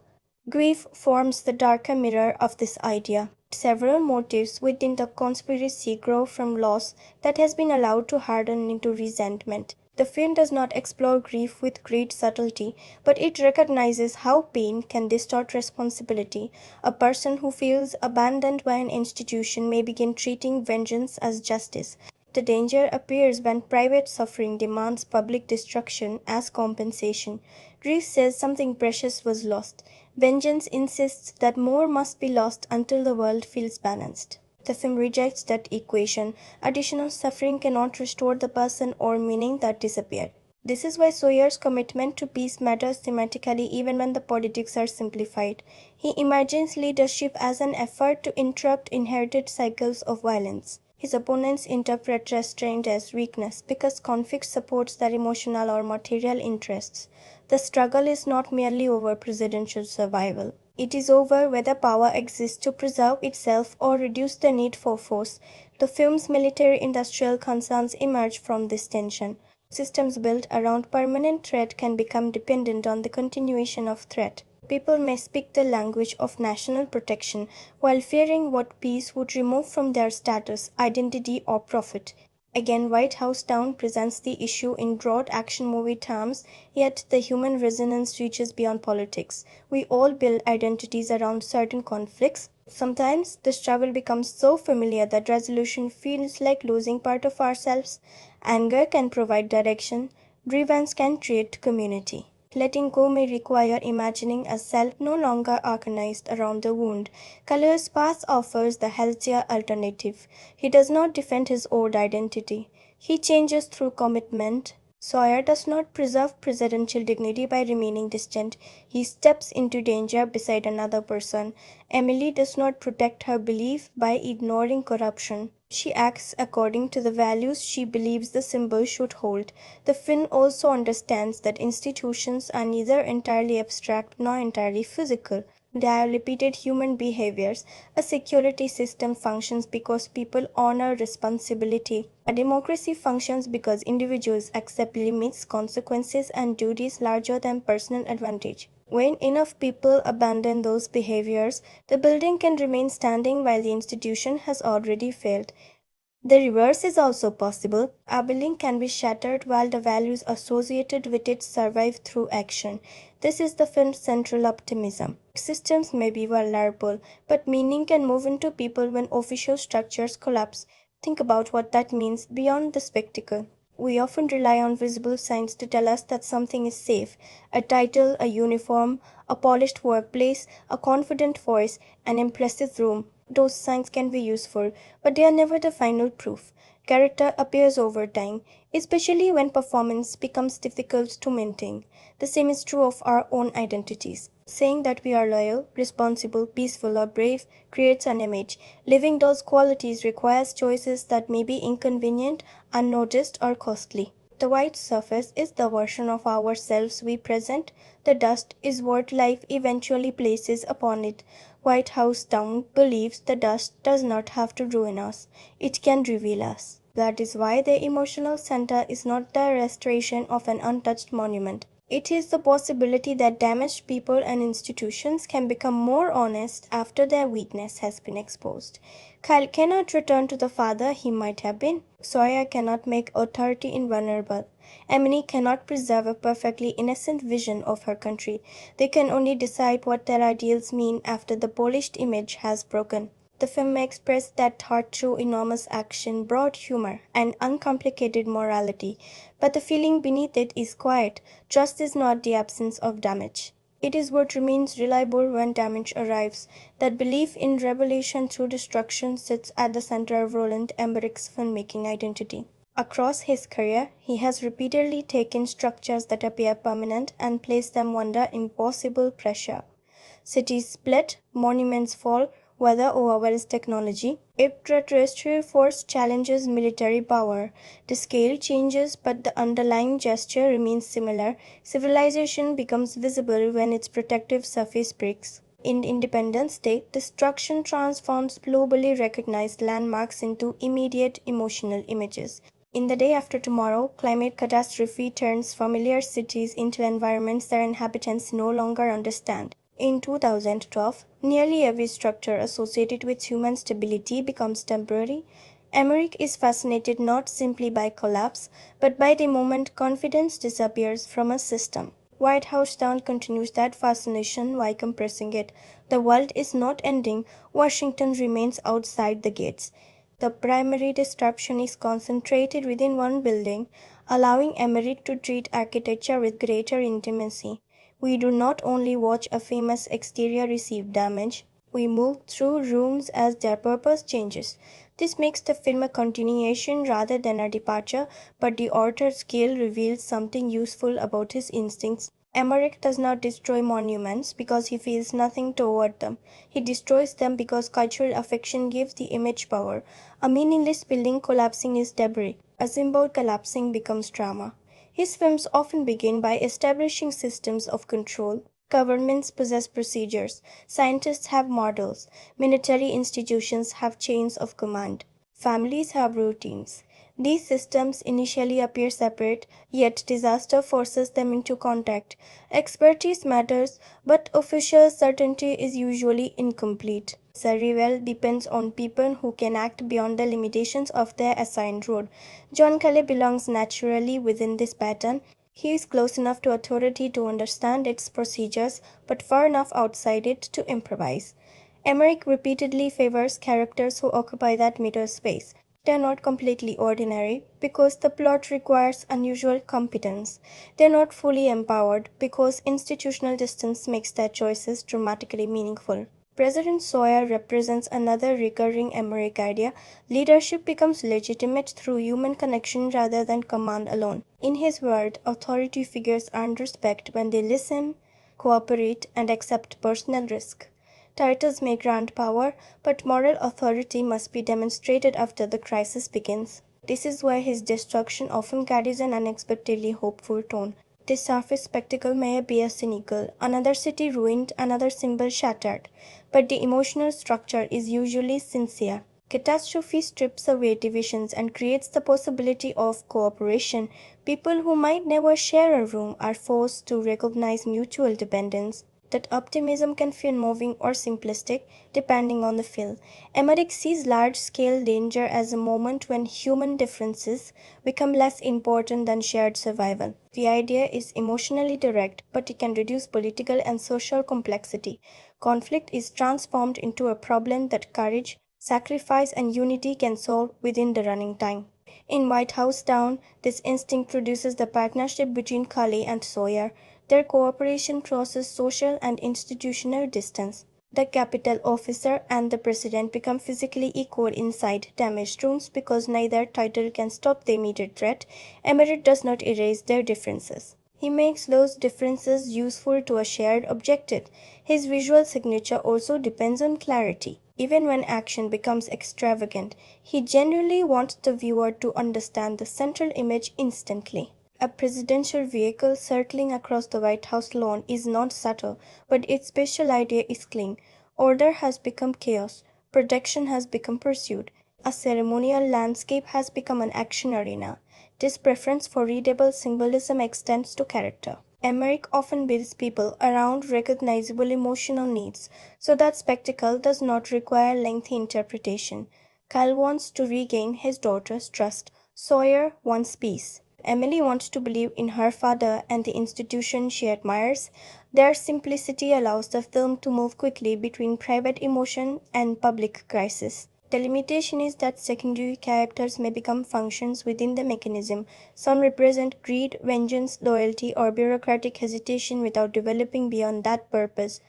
Grief forms the darker mirror of this idea. Several motives within the conspiracy grow from loss that has been allowed to harden into resentment. The film does not explore grief with great subtlety, but it recognizes how pain can distort responsibility. A person who feels abandoned by an institution may begin treating vengeance as justice. The danger appears when private suffering demands public destruction as compensation. Grief says something precious was lost. Vengeance insists that more must be lost until the world feels balanced. The film rejects that equation. Additional suffering cannot restore the person or meaning that disappeared. This is why Sawyer's commitment to peace matters thematically even when the politics are simplified. He imagines leadership as an effort to interrupt inherited cycles of violence. His opponents interpret restraint as weakness because conflict supports their emotional or material interests. The struggle is not merely over presidential survival. It is over whether power exists to preserve itself or reduce the need for force. The film's military-industrial concerns emerge from this tension. Systems built around permanent threat can become dependent on the continuation of threat. People may speak the language of national protection while fearing what peace would remove from their status, identity, or profit. Again, White House Down presents the issue in broad action movie terms, yet the human resonance reaches beyond politics. We all build identities around certain conflicts. Sometimes the struggle becomes so familiar that resolution feels like losing part of ourselves. Anger can provide direction, grievance can create community. Letting go may require imagining a self no longer organized around the wound. Color's path offers the healthier alternative. He does not defend his old identity. He changes through commitment. Sawyer does not preserve presidential dignity by remaining distant. He steps into danger beside another person. Emily does not protect her belief by ignoring corruption. She acts according to the values she believes the symbol should hold. The film also understands that institutions are neither entirely abstract nor entirely physical. They are repeated human behaviors. A security system functions because people honor responsibility. A democracy functions because individuals accept limits, consequences, and duties larger than personal advantage. When enough people abandon those behaviors, the building can remain standing while the institution has already failed. The reverse is also possible. A building can be shattered while the values associated with it survive through action. This is the film's central optimism. Systems may be vulnerable, but meaning can move into people when official structures collapse. Think about what that means beyond the spectacle. We often rely on visible signs to tell us that something is safe. A title, a uniform, a polished workplace, a confident voice, an impressive room. Those signs can be useful, but they are never the final proof. Character appears over time, especially when performance becomes difficult to maintain. The same is true of our own identities. Saying that we are loyal, responsible, peaceful, or brave creates an image. Living those qualities requires choices that may be inconvenient, unnoticed, or costly. The white surface is the version of ourselves we present. The dust is what life eventually places upon it. White House Down believes the dust does not have to ruin us. It can reveal us. That is why the emotional center is not the restoration of an untouched monument. It is the possibility that damaged people and institutions can become more honest after their weakness has been exposed. Cale cannot return to the father he might have been. Sawyer cannot make authority invulnerable. Emily cannot preserve a perfectly innocent vision of her country. They can only decide what their ideals mean after the polished image has broken. The film expressed that thought through enormous action, broad humor, and uncomplicated morality, but the feeling beneath it is quiet. Trust is not the absence of damage. It is what remains reliable when damage arrives. That belief in revelation through destruction sits at the center of Roland Emmerich's filmmaking identity. Across his career, he has repeatedly taken structures that appear permanent and placed them under impossible pressure. Cities split, monuments fall, weather overwhelms technology. Extraterrestrial force challenges military power. The scale changes, but the underlying gesture remains similar. Civilization becomes visible when its protective surface breaks. In Independence Day, destruction transforms globally recognized landmarks into immediate emotional images. In The Day After Tomorrow, climate catastrophe turns familiar cities into environments their inhabitants no longer understand. In 2012, nearly every structure associated with human stability becomes temporary. Emmerich is fascinated not simply by collapse, but by the moment confidence disappears from a system. White House Down continues that fascination while compressing it. The world is not ending, Washington remains outside the gates. The primary disruption is concentrated within one building, allowing Emmerich to treat architecture with greater intimacy. We do not only watch a famous exterior receive damage, we move through rooms as their purpose changes. This makes the film a continuation rather than a departure, but the author's Cale reveals something useful about his instincts. Emmerich does not destroy monuments because he feels nothing toward them. He destroys them because cultural affection gives the image power. A meaningless building collapsing is debris. A symbol collapsing becomes drama. His films often begin by establishing systems of control. Governments possess procedures. Scientists have models. Military institutions have chains of command. Families have routines. These systems initially appear separate, yet disaster forces them into contact. Expertise matters, but official certainty is usually incomplete. Survival depends on people who can act beyond the limitations of their assigned role. John Cale belongs naturally within this pattern. He is close enough to authority to understand its procedures, but far enough outside it to improvise. Emmerich repeatedly favors characters who occupy that middle space. They are not completely ordinary because the plot requires unusual competence. They are not fully empowered because institutional distance makes their choices dramatically meaningful. President Sawyer represents another recurring Emmerich idea. Leadership becomes legitimate through human connection rather than command alone. In his world, authority figures earn respect when they listen, cooperate, and accept personal risk. Titles may grant power, but moral authority must be demonstrated after the crisis begins. This is why his destruction often carries an unexpectedly hopeful tone. This surface spectacle may appear cynical, another city ruined, another symbol shattered, but the emotional structure is usually sincere. Catastrophe strips away divisions and creates the possibility of cooperation. People who might never share a room are forced to recognize mutual dependence. That optimism can feel moving or simplistic, depending on the film. Emmerich sees large-scale danger as a moment when human differences become less important than shared survival. The idea is emotionally direct, but it can reduce political and social complexity. Conflict is transformed into a problem that courage, sacrifice, and unity can solve within the running time. In White House Down, this instinct produces the partnership between Cale and Sawyer. Their cooperation crosses social and institutional distance. The Capitol officer and the president become physically equal inside damaged rooms because neither title can stop the immediate threat. Emmerich does not erase their differences. He makes those differences useful to a shared objective. His visual signature also depends on clarity. Even when action becomes extravagant, he generally wants the viewer to understand the central image instantly. A presidential vehicle circling across the White House lawn is not subtle, but its special idea is clean. Order has become chaos. Protection has become pursuit. A ceremonial landscape has become an action arena. This preference for readable symbolism extends to character. Emmerich often builds people around recognizable emotional needs, so that spectacle does not require lengthy interpretation. Cale wants to regain his daughter's trust. Sawyer wants peace. Emily wants to believe in her father and the institution she admires. Their simplicity allows the film to move quickly between private emotion and public crisis. The limitation is that secondary characters may become functions within the mechanism. Some represent greed, vengeance, loyalty, or bureaucratic hesitation without developing beyond that purpose.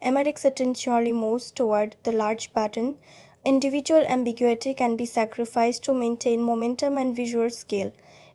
Emmerich's attention moves toward the large pattern. Individual ambiguity can be sacrificed to maintain momentum and visual scale.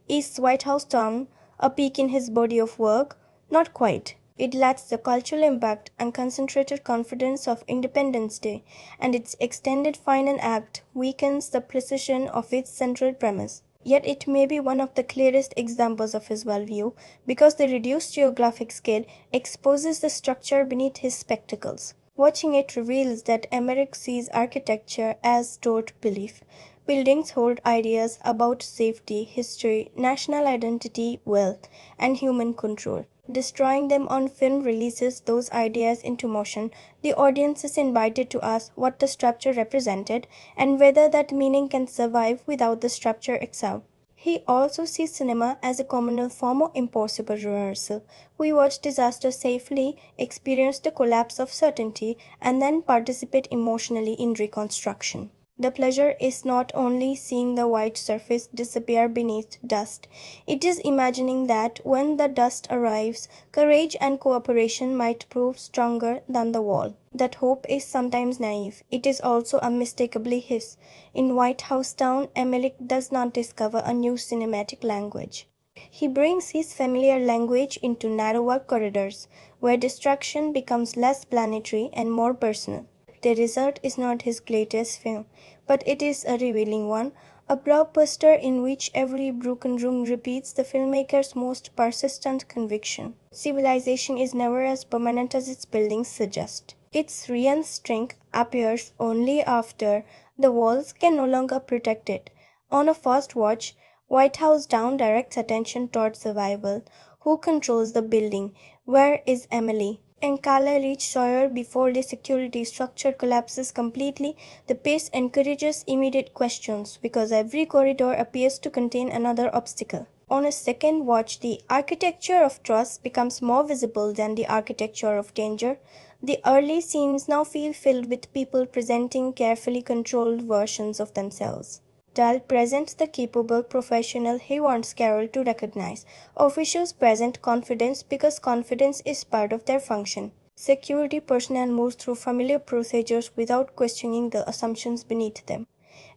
Is White House Down a peak in his body of work? Not quite. It lacks the cultural impact and concentrated confidence of Independence Day, and its extended final act weakens the precision of its central premise. Yet it may be one of the clearest examples of his worldview, because the reduced geographic scale exposes the structure beneath his spectacles. Watching it reveals that Emmerich sees architecture as stored belief. Buildings hold ideas about safety, history, national identity, wealth, and human control. Destroying them on film releases those ideas into motion. The audience is invited to ask what the structure represented and whether that meaning can survive without the structure itself. He also sees cinema as a communal form of impossible rehearsal. We watch disaster safely, experience the collapse of certainty, and then participate emotionally in reconstruction. The pleasure is not only seeing the white surface disappear beneath dust, it is imagining that when the dust arrives, courage and cooperation might prove stronger than the wall. That hope is sometimes naive. It is also unmistakably his. In White House Down, Emmerich does not discover a new cinematic language. He brings his familiar language into narrower corridors, where destruction becomes less planetary and more personal. The result is not his greatest film, but it is a revealing one, a blockbuster in which every broken room repeats the filmmaker's most persistent conviction. Civilization is never as permanent as its buildings suggest. Its real strength appears only after the walls can no longer protect it. On a first watch, White House Down directs attention toward survival. Who controls the building? Where is Emily? And Cale reach Sawyer before the security structure collapses completely. The pace encourages immediate questions because every corridor appears to contain another obstacle. On a second watch, the architecture of trust becomes more visible than the architecture of danger. The early scenes now feel filled with people presenting carefully controlled versions of themselves. Dahl presents the capable professional he wants Carol to recognize. Officials present confidence because confidence is part of their function. Security personnel move through familiar procedures without questioning the assumptions beneath them.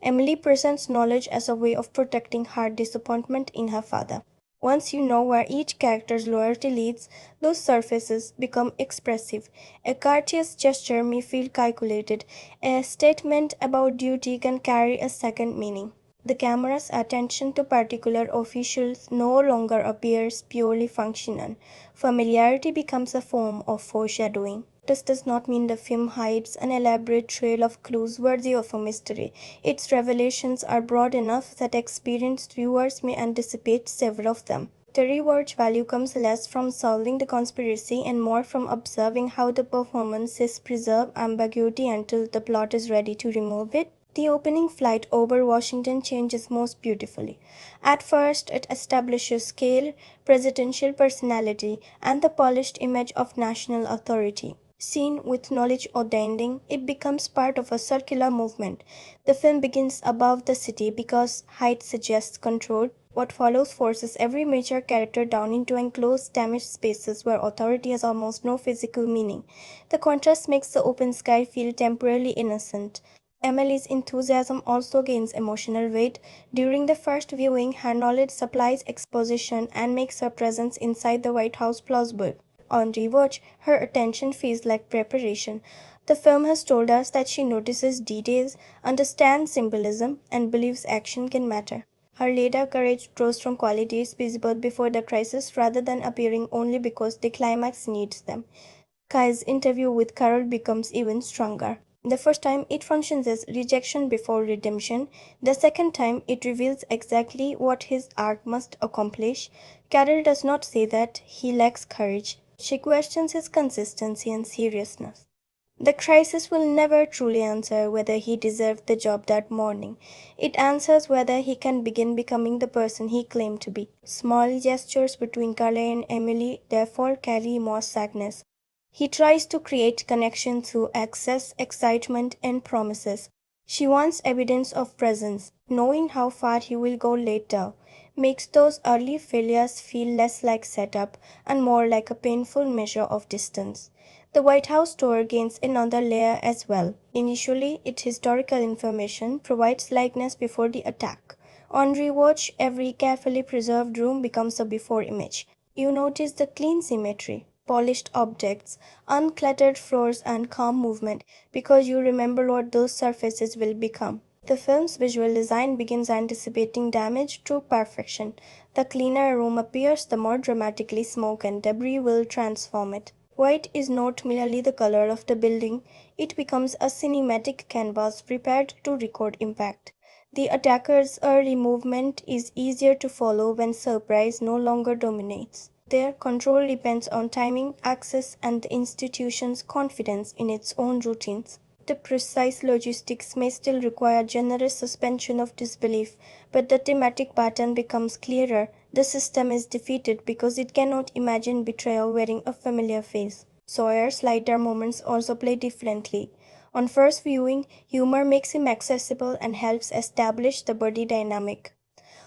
Emily presents knowledge as a way of protecting her disappointment in her father. Once you know where each character's loyalty leads, those surfaces become expressive. A courteous gesture may feel calculated. A statement about duty can carry a second meaning. The camera's attention to particular officials no longer appears purely functional. Familiarity becomes a form of foreshadowing. This does not mean the film hides an elaborate trail of clues worthy of a mystery. Its revelations are broad enough that experienced viewers may anticipate several of them. The rewatch value comes less from solving the conspiracy and more from observing how the performances preserve ambiguity until the plot is ready to remove it. The opening flight over Washington changes most beautifully. At first, it establishes scale, presidential personality, and the polished image of national authority. Seen with knowledge ordained, it becomes part of a circular movement. The film begins above the city because height suggests control. What follows forces every major character down into enclosed, damaged spaces where authority has almost no physical meaning. The contrast makes the open sky feel temporarily innocent. Emily's enthusiasm also gains emotional weight. During the first viewing, her knowledge supplies exposition and makes her presence inside the White House plausible. On rewatch, her attention feels like preparation. The film has told us that she notices details, understands symbolism, and believes action can matter. Her later courage grows from qualities visible before the crisis rather than appearing only because the climax needs them. Kai's interview with Carol becomes even stronger. The first time, it functions as rejection before redemption. The second time, it reveals exactly what his arc must accomplish. Carol does not say that he lacks courage. She questions his consistency and seriousness. The crisis will never truly answer whether he deserved the job that morning. It answers whether he can begin becoming the person he claimed to be. Small gestures between Cale and Emily therefore carry more sadness. He tries to create connection through access, excitement, and promises. She wants evidence of presence. Knowing how far he will go later makes those early failures feel less like setup and more like a painful measure of distance. The White House tour gains another layer as well. Initially, its historical information provides likeness before the attack. On rewatch, every carefully preserved room becomes a before image. You notice the clean symmetry, polished objects, uncluttered floors, and calm movement because you remember what those surfaces will become. The film's visual design begins anticipating damage through perfection. The cleaner a room appears, the more dramatically smoke and debris will transform it. White is not merely the color of the building, it becomes a cinematic canvas prepared to record impact. The attacker's early movement is easier to follow when surprise no longer dominates. Their control depends on timing, access, and the institution's confidence in its own routines. The precise logistics may still require generous suspension of disbelief, but the thematic pattern becomes clearer. The system is defeated because it cannot imagine betrayal wearing a familiar face. Sawyer's lighter moments also play differently. On first viewing, humor makes him accessible and helps establish the body dynamic.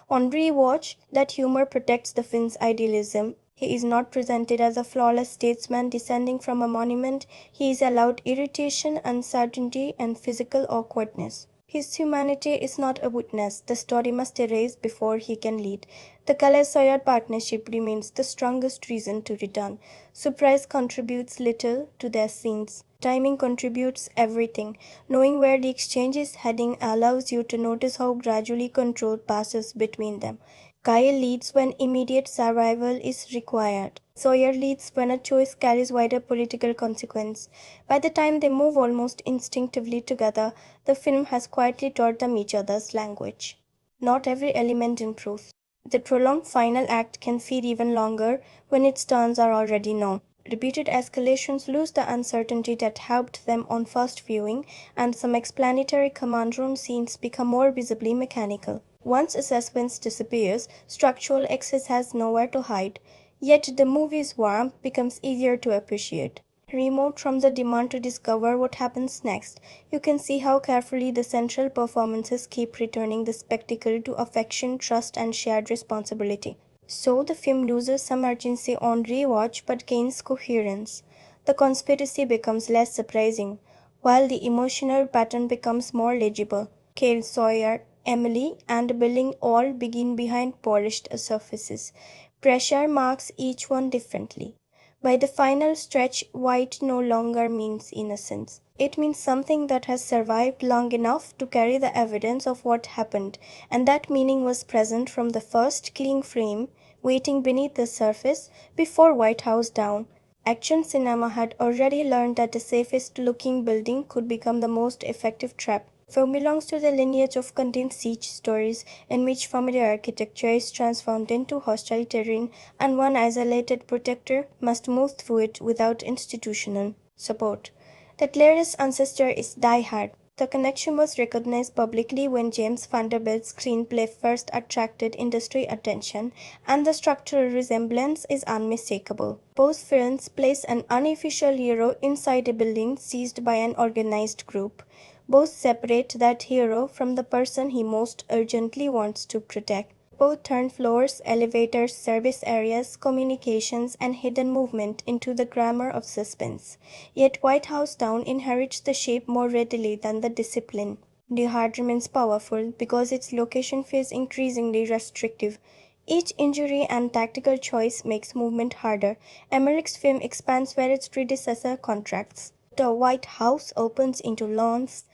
On rewatch, that humor protects the Finn's idealism. He is not presented as a flawless statesman descending from a monument. He is allowed irritation, uncertainty, and physical awkwardness. His humanity is not a witness the story must erase before he can lead. The Cale-Sawyer partnership remains the strongest reason to return. Surprise contributes little to their scenes. Timing contributes everything. Knowing where the exchange is heading allows you to notice how gradually control passes between them. Cale leads when immediate survival is required. Sawyer leads when a choice carries wider political consequence. By the time they move almost instinctively together, the film has quietly taught them each other's language. Not every element improves. The prolonged final act can feel even longer when its turns are already known. Repeated escalations lose the uncertainty that helped them on first viewing, and some explanatory command room scenes become more visibly mechanical. Once a suspense disappears, structural excess has nowhere to hide, yet the movie's warmth becomes easier to appreciate. Removed from the demand to discover what happens next, you can see how carefully the central performances keep returning the spectacle to affection, trust, and shared responsibility. So the film loses some urgency on rewatch but gains coherence. the conspiracy becomes less surprising, while the emotional pattern becomes more legible. Cale, Sawyer, Emily, and the building all begin behind polished surfaces. Pressure marks each one differently. By the final stretch, white no longer means innocence. It means something that has survived long enough to carry the evidence of what happened, and that meaning was present from the first clean frame, waiting beneath the surface, before White House Down. Action cinema had already learned that the safest looking building could become the most effective trap. Film belongs to the lineage of contained siege stories in which familiar architecture is transformed into hostile terrain and one isolated protector must move through it without institutional support. The clearest ancestor is Die Hard. The connection was recognized publicly when James Vanderbilt's screenplay first attracted industry attention, and the structural resemblance is unmistakable. Both films place an unofficial hero inside a building seized by an organized group. Both separate that hero from the person he most urgently wants to protect. Both turn floors, elevators, service areas, communications, and hidden movement into the grammar of suspense. Yet White House Down inherits the shape more readily than the discipline. The heart remains powerful because its location feels increasingly restrictive. Each injury and tactical choice makes movement harder. Emmerich's film expands where its predecessor contracts. The White House opens into lawns,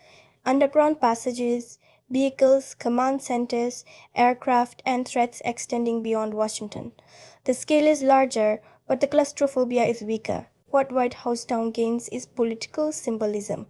underground passages, vehicles, command centers, aircraft, and threats extending beyond Washington. The scale is larger, but the claustrophobia is weaker. What White House Down gains is political symbolism.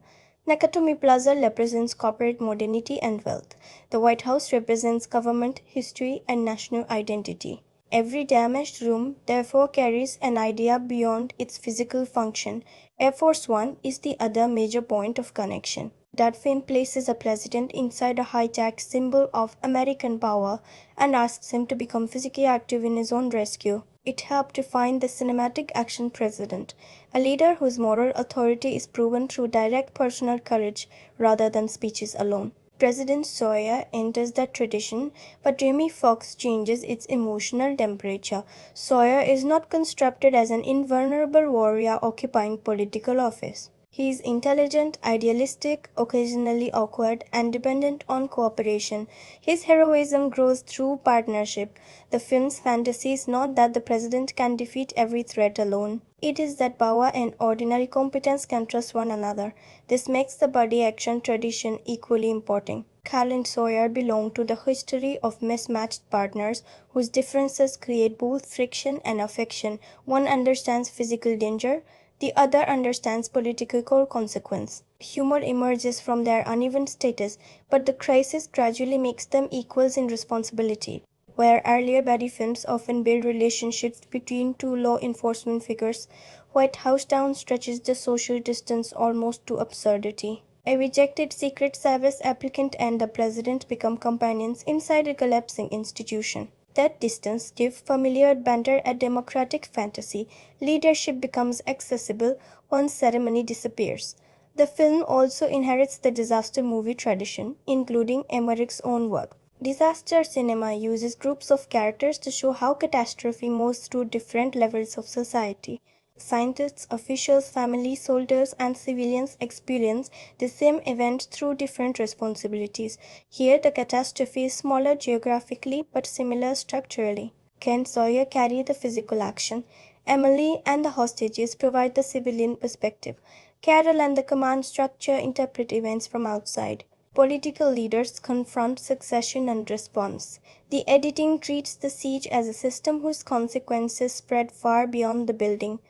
Nakatomi Plaza represents corporate modernity and wealth. The White House represents government, history, and national identity. Every damaged room, therefore, carries an idea beyond its physical function. Air Force One is the other major point of connection. That film places a president inside a high-tech symbol of American power and asks him to become physically active in his own rescue. It helped define the cinematic action president, a leader whose moral authority is proven through direct personal courage rather than speeches alone. President Sawyer enters that tradition, but Jamie Foxx changes its emotional temperature. Sawyer is not constructed as an invulnerable warrior occupying political office. He is intelligent, idealistic, occasionally awkward, and dependent on cooperation. His heroism grows through partnership. The film's fantasy is not that the president can defeat every threat alone. It is that power and ordinary competence can trust one another. This makes the buddy action tradition equally important. Cale and Sawyer belong to the history of mismatched partners whose differences create both friction and affection. One understands physical danger, the other understands political consequence. Humor emerges from their uneven status, but the crisis gradually makes them equals in responsibility. Where earlier buddy films often build relationships between two law enforcement figures, White House Down stretches the social distance almost to absurdity. A rejected Secret Service applicant and the president become companions inside a collapsing institution. That distance gives familiar banter a democratic fantasy. Leadership becomes accessible once ceremony disappears. The film also inherits the disaster movie tradition, including Emmerich's own work. Disaster cinema uses groups of characters to show how catastrophe moves through different levels of society. Scientists, officials, families, soldiers, and civilians experience the same event through different responsibilities. Here, the catastrophe is smaller geographically but similar structurally. Ken Sawyer carry the physical action. Emily and the hostages provide the civilian perspective. Carol and the command structure interpret events from outside. Political leaders confront succession and response. The editing treats the siege as a system whose consequences spread far beyond the building.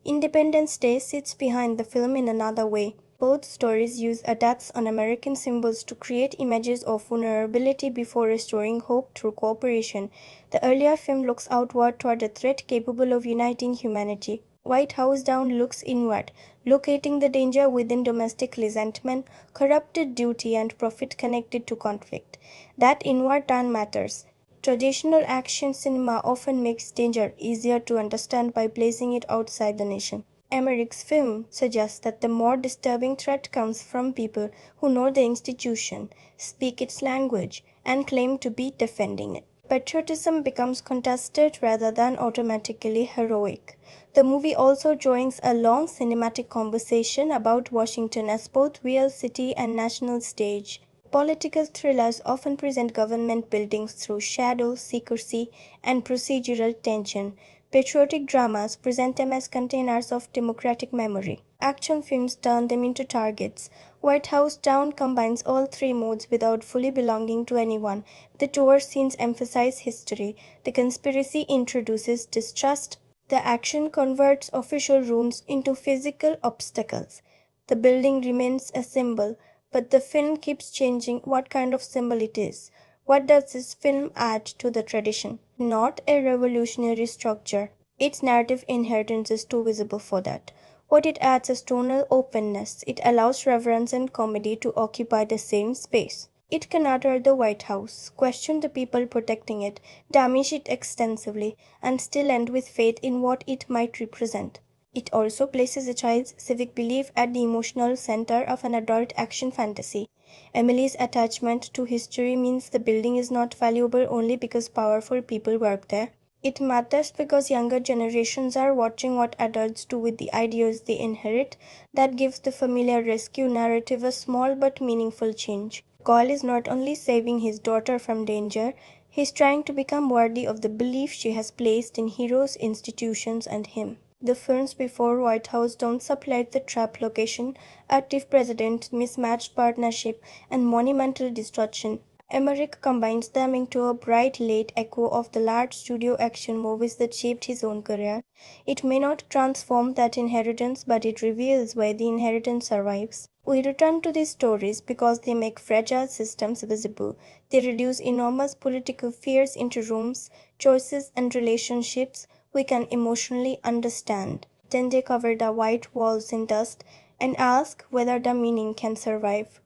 Independence Day sits behind the film in another way. Both stories use attacks on American symbols to create images of vulnerability before restoring hope through cooperation. The earlier film looks outward toward a threat capable of uniting humanity. White House Down looks inward, locating the danger within domestic resentment, corrupted duty, and profit connected to conflict. That inward turn matters. Traditional action cinema often makes danger easier to understand by placing it outside the nation. Emmerich's film suggests that the more disturbing threat comes from people who know the institution, speak its language, and claim to be defending it. Patriotism becomes contested rather than automatically heroic. The movie also joins a long cinematic conversation about Washington as both real city and national stage. Political thrillers often present government buildings through shadow, secrecy, and procedural tension. Patriotic dramas present them as containers of democratic memory. Action films turn them into targets. White House Down combines all three modes without fully belonging to anyone. The tour scenes emphasize history. The conspiracy introduces distrust. The action converts official rooms into physical obstacles. The building remains a symbol, but the film keeps changing what kind of symbol it is. What does this film add to the tradition? Not a revolutionary structure. Its narrative inheritance is too visible for that. What it adds is tonal openness. It allows reverence and comedy to occupy the same space. It can utter the White House, question the people protecting it, damage it extensively, and still end with faith in what it might represent. It also places a child's civic belief at the emotional center of an adult action fantasy. Emily's attachment to history means the building is not valuable only because powerful people work there. It matters because younger generations are watching what adults do with the ideas they inherit. That gives the familiar rescue narrative a small but meaningful change. Cale is not only saving his daughter from danger, he is trying to become worthy of the belief she has placed in heroes, institutions, and him. The films before White House don't supply the trap location, active president, mismatched partnership, and monumental destruction. Emmerich combines them into a bright late echo of the large studio action movies that shaped his own career. It may not transform that inheritance, but it reveals why the inheritance survives. We return to these stories because they make fragile systems visible. They reduce enormous political fears into rooms, choices, and relationships we can emotionally understand. Then they cover the white walls in dust and ask whether the meaning can survive.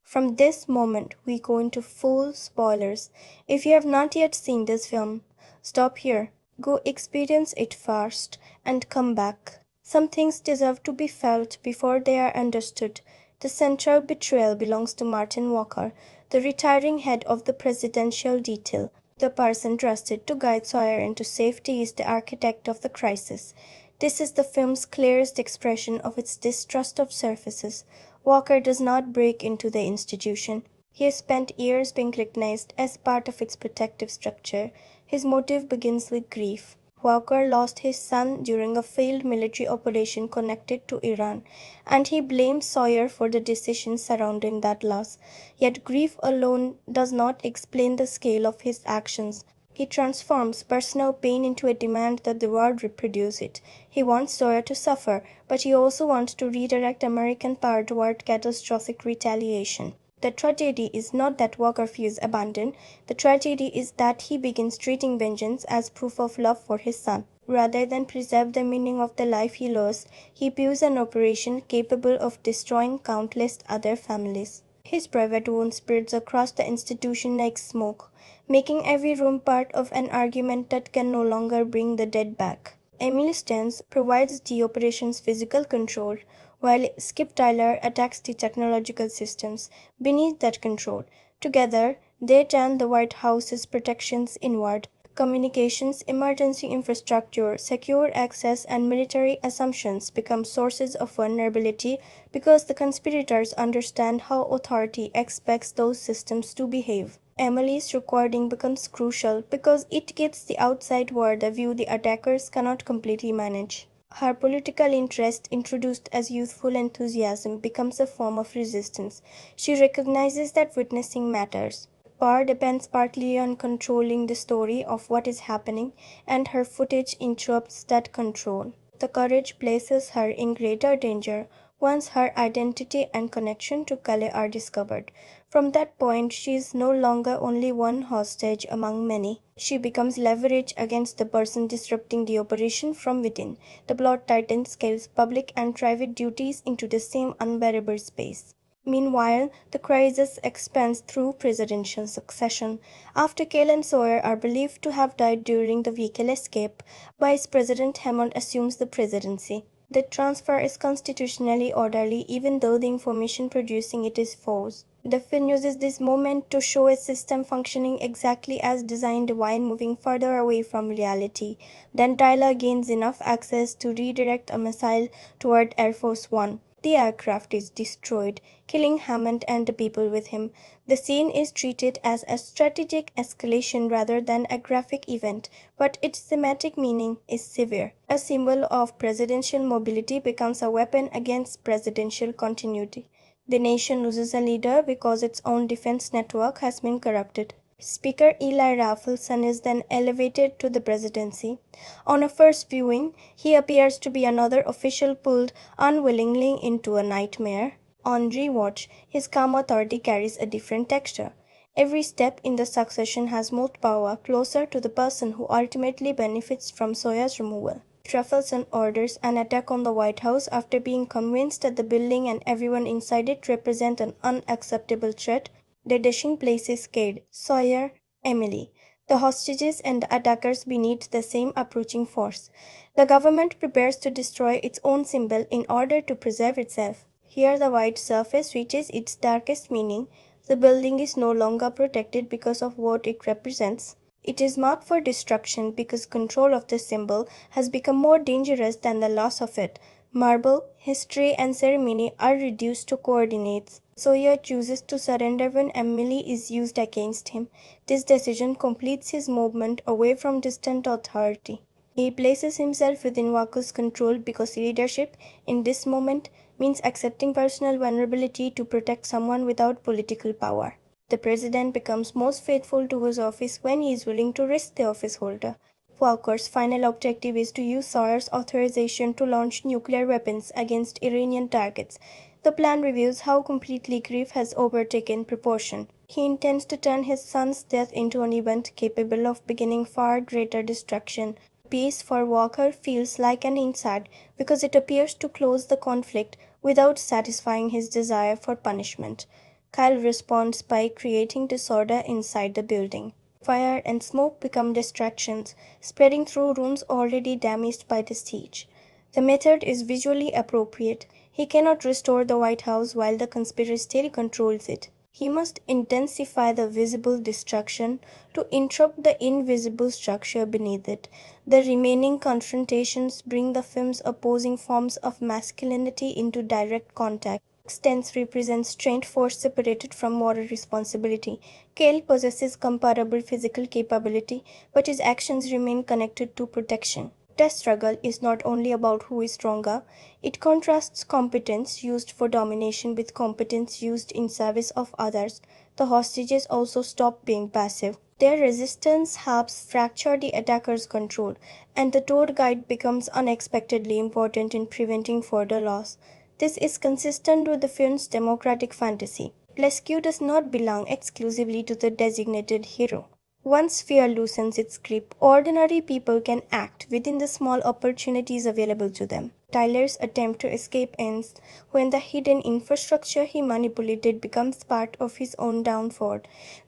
From this moment, we go into full spoilers. If you have not yet seen this film, stop here, go experience it first, and come back. Some things deserve to be felt before they are understood. The central betrayal belongs to Martin Walker, the retiring head of the presidential detail. The person trusted to guide Sawyer into safety is the architect of the crisis. This is the film's clearest expression of its distrust of surfaces. Walker does not break into the institution. He has spent years being recognized as part of its protective structure. His motive begins with grief. Walker lost his son during a failed military operation connected to Iran, and he blames Sawyer for the decisions surrounding that loss. Yet grief alone does not explain the scale of his actions. He transforms personal pain into a demand that the world reproduce it. He wants Sawyer to suffer, but he also wants to redirect American power toward catastrophic retaliation. The tragedy is not that Walker feels abandoned. The tragedy is that he begins treating vengeance as proof of love for his son. Rather than preserve the meaning of the life he lost, he views an operation capable of destroying countless other families. His private wound spreads across the institution like smoke, making every room part of an argument that can no longer bring the dead back. Emily Stens provides the operation's physical control, while Skip Tyler attacks the technological systems beneath that control. Together, they turn the White House's protections inward. Communications, emergency infrastructure, secure access, and military assumptions become sources of vulnerability because the conspirators understand how authority expects those systems to behave. Emily's recording becomes crucial because it gives the outside world a view the attackers cannot completely manage. Her political interest, introduced as youthful enthusiasm, becomes a form of resistance. She recognizes that witnessing matters. Power depends partly on controlling the story of what is happening, and her footage interrupts that control. The courage places her in greater danger once her identity and connection to Cale are discovered. From that point, she is no longer only one hostage among many. She becomes leverage against the person disrupting the operation from within. The plot tightens Cale's public and private duties into the same unbearable space. Meanwhile, the crisis expands through presidential succession. After Cale and Sawyer are believed to have died during the vehicle escape, Vice President Hammond assumes the presidency. The transfer is constitutionally orderly even though the information producing it is false. The film uses this moment to show a system functioning exactly as designed while moving further away from reality. Then Tyler gains enough access to redirect a missile toward Air Force One. The aircraft is destroyed, killing Hammond and the people with him. The scene is treated as a strategic escalation rather than a graphic event, but its thematic meaning is severe. A symbol of presidential mobility becomes a weapon against presidential continuity. The nation loses a leader because its own defense network has been corrupted. Speaker Eli Raffleson is then elevated to the presidency. On a first viewing, he appears to be another official pulled unwillingly into a nightmare. On rewatch, his calm authority carries a different texture. Every step in the succession has moved power closer to the person who ultimately benefits from Sawyer's removal. Raffleson orders an attack on the White House after being convinced that the building and everyone inside it represent an unacceptable threat. The dashing places Cade, Sawyer, Emily, the hostages and the attackers beneath the same approaching force. The government prepares to destroy its own symbol in order to preserve itself. Here the white surface reaches its darkest meaning. The building is no longer protected because of what it represents. It is marked for destruction because control of the symbol has become more dangerous than the loss of it. Marble, history, and ceremony are reduced to coordinates. Sawyer chooses to surrender when Emily is used against him. This decision completes his movement away from distant authority. He places himself within Walker's control because leadership, in this moment, means accepting personal vulnerability to protect someone without political power. The president becomes most faithful to his office when he is willing to risk the office holder. Walker's final objective is to use Sawyer's authorization to launch nuclear weapons against Iranian targets. The plan reveals how completely grief has overtaken proportion. He intends to turn his son's death into an event capable of beginning far greater destruction. Peace for Walker feels like an insult because it appears to close the conflict without satisfying his desire for punishment. Cale responds by creating disorder inside the building. Fire and smoke become distractions, spreading through rooms already damaged by the siege. The method is visually appropriate. He cannot restore the White House while the conspiracy still controls it. He must intensify the visible destruction to interrupt the invisible structure beneath it. The remaining confrontations bring the film's opposing forms of masculinity into direct contact. Stance represents strength force separated from moral responsibility. Cale possesses comparable physical capability, but his actions remain connected to protection. The struggle is not only about who is stronger, it contrasts competence used for domination with competence used in service of others. The hostages also stop being passive. Their resistance helps fracture the attacker's control, and the tour guide becomes unexpectedly important in preventing further loss. This is consistent with the film's democratic fantasy. Rescue does not belong exclusively to the designated hero. Once fear loosens its grip, ordinary people can act within the small opportunities available to them. Tyler's attempt to escape ends when the hidden infrastructure he manipulated becomes part of his own downfall.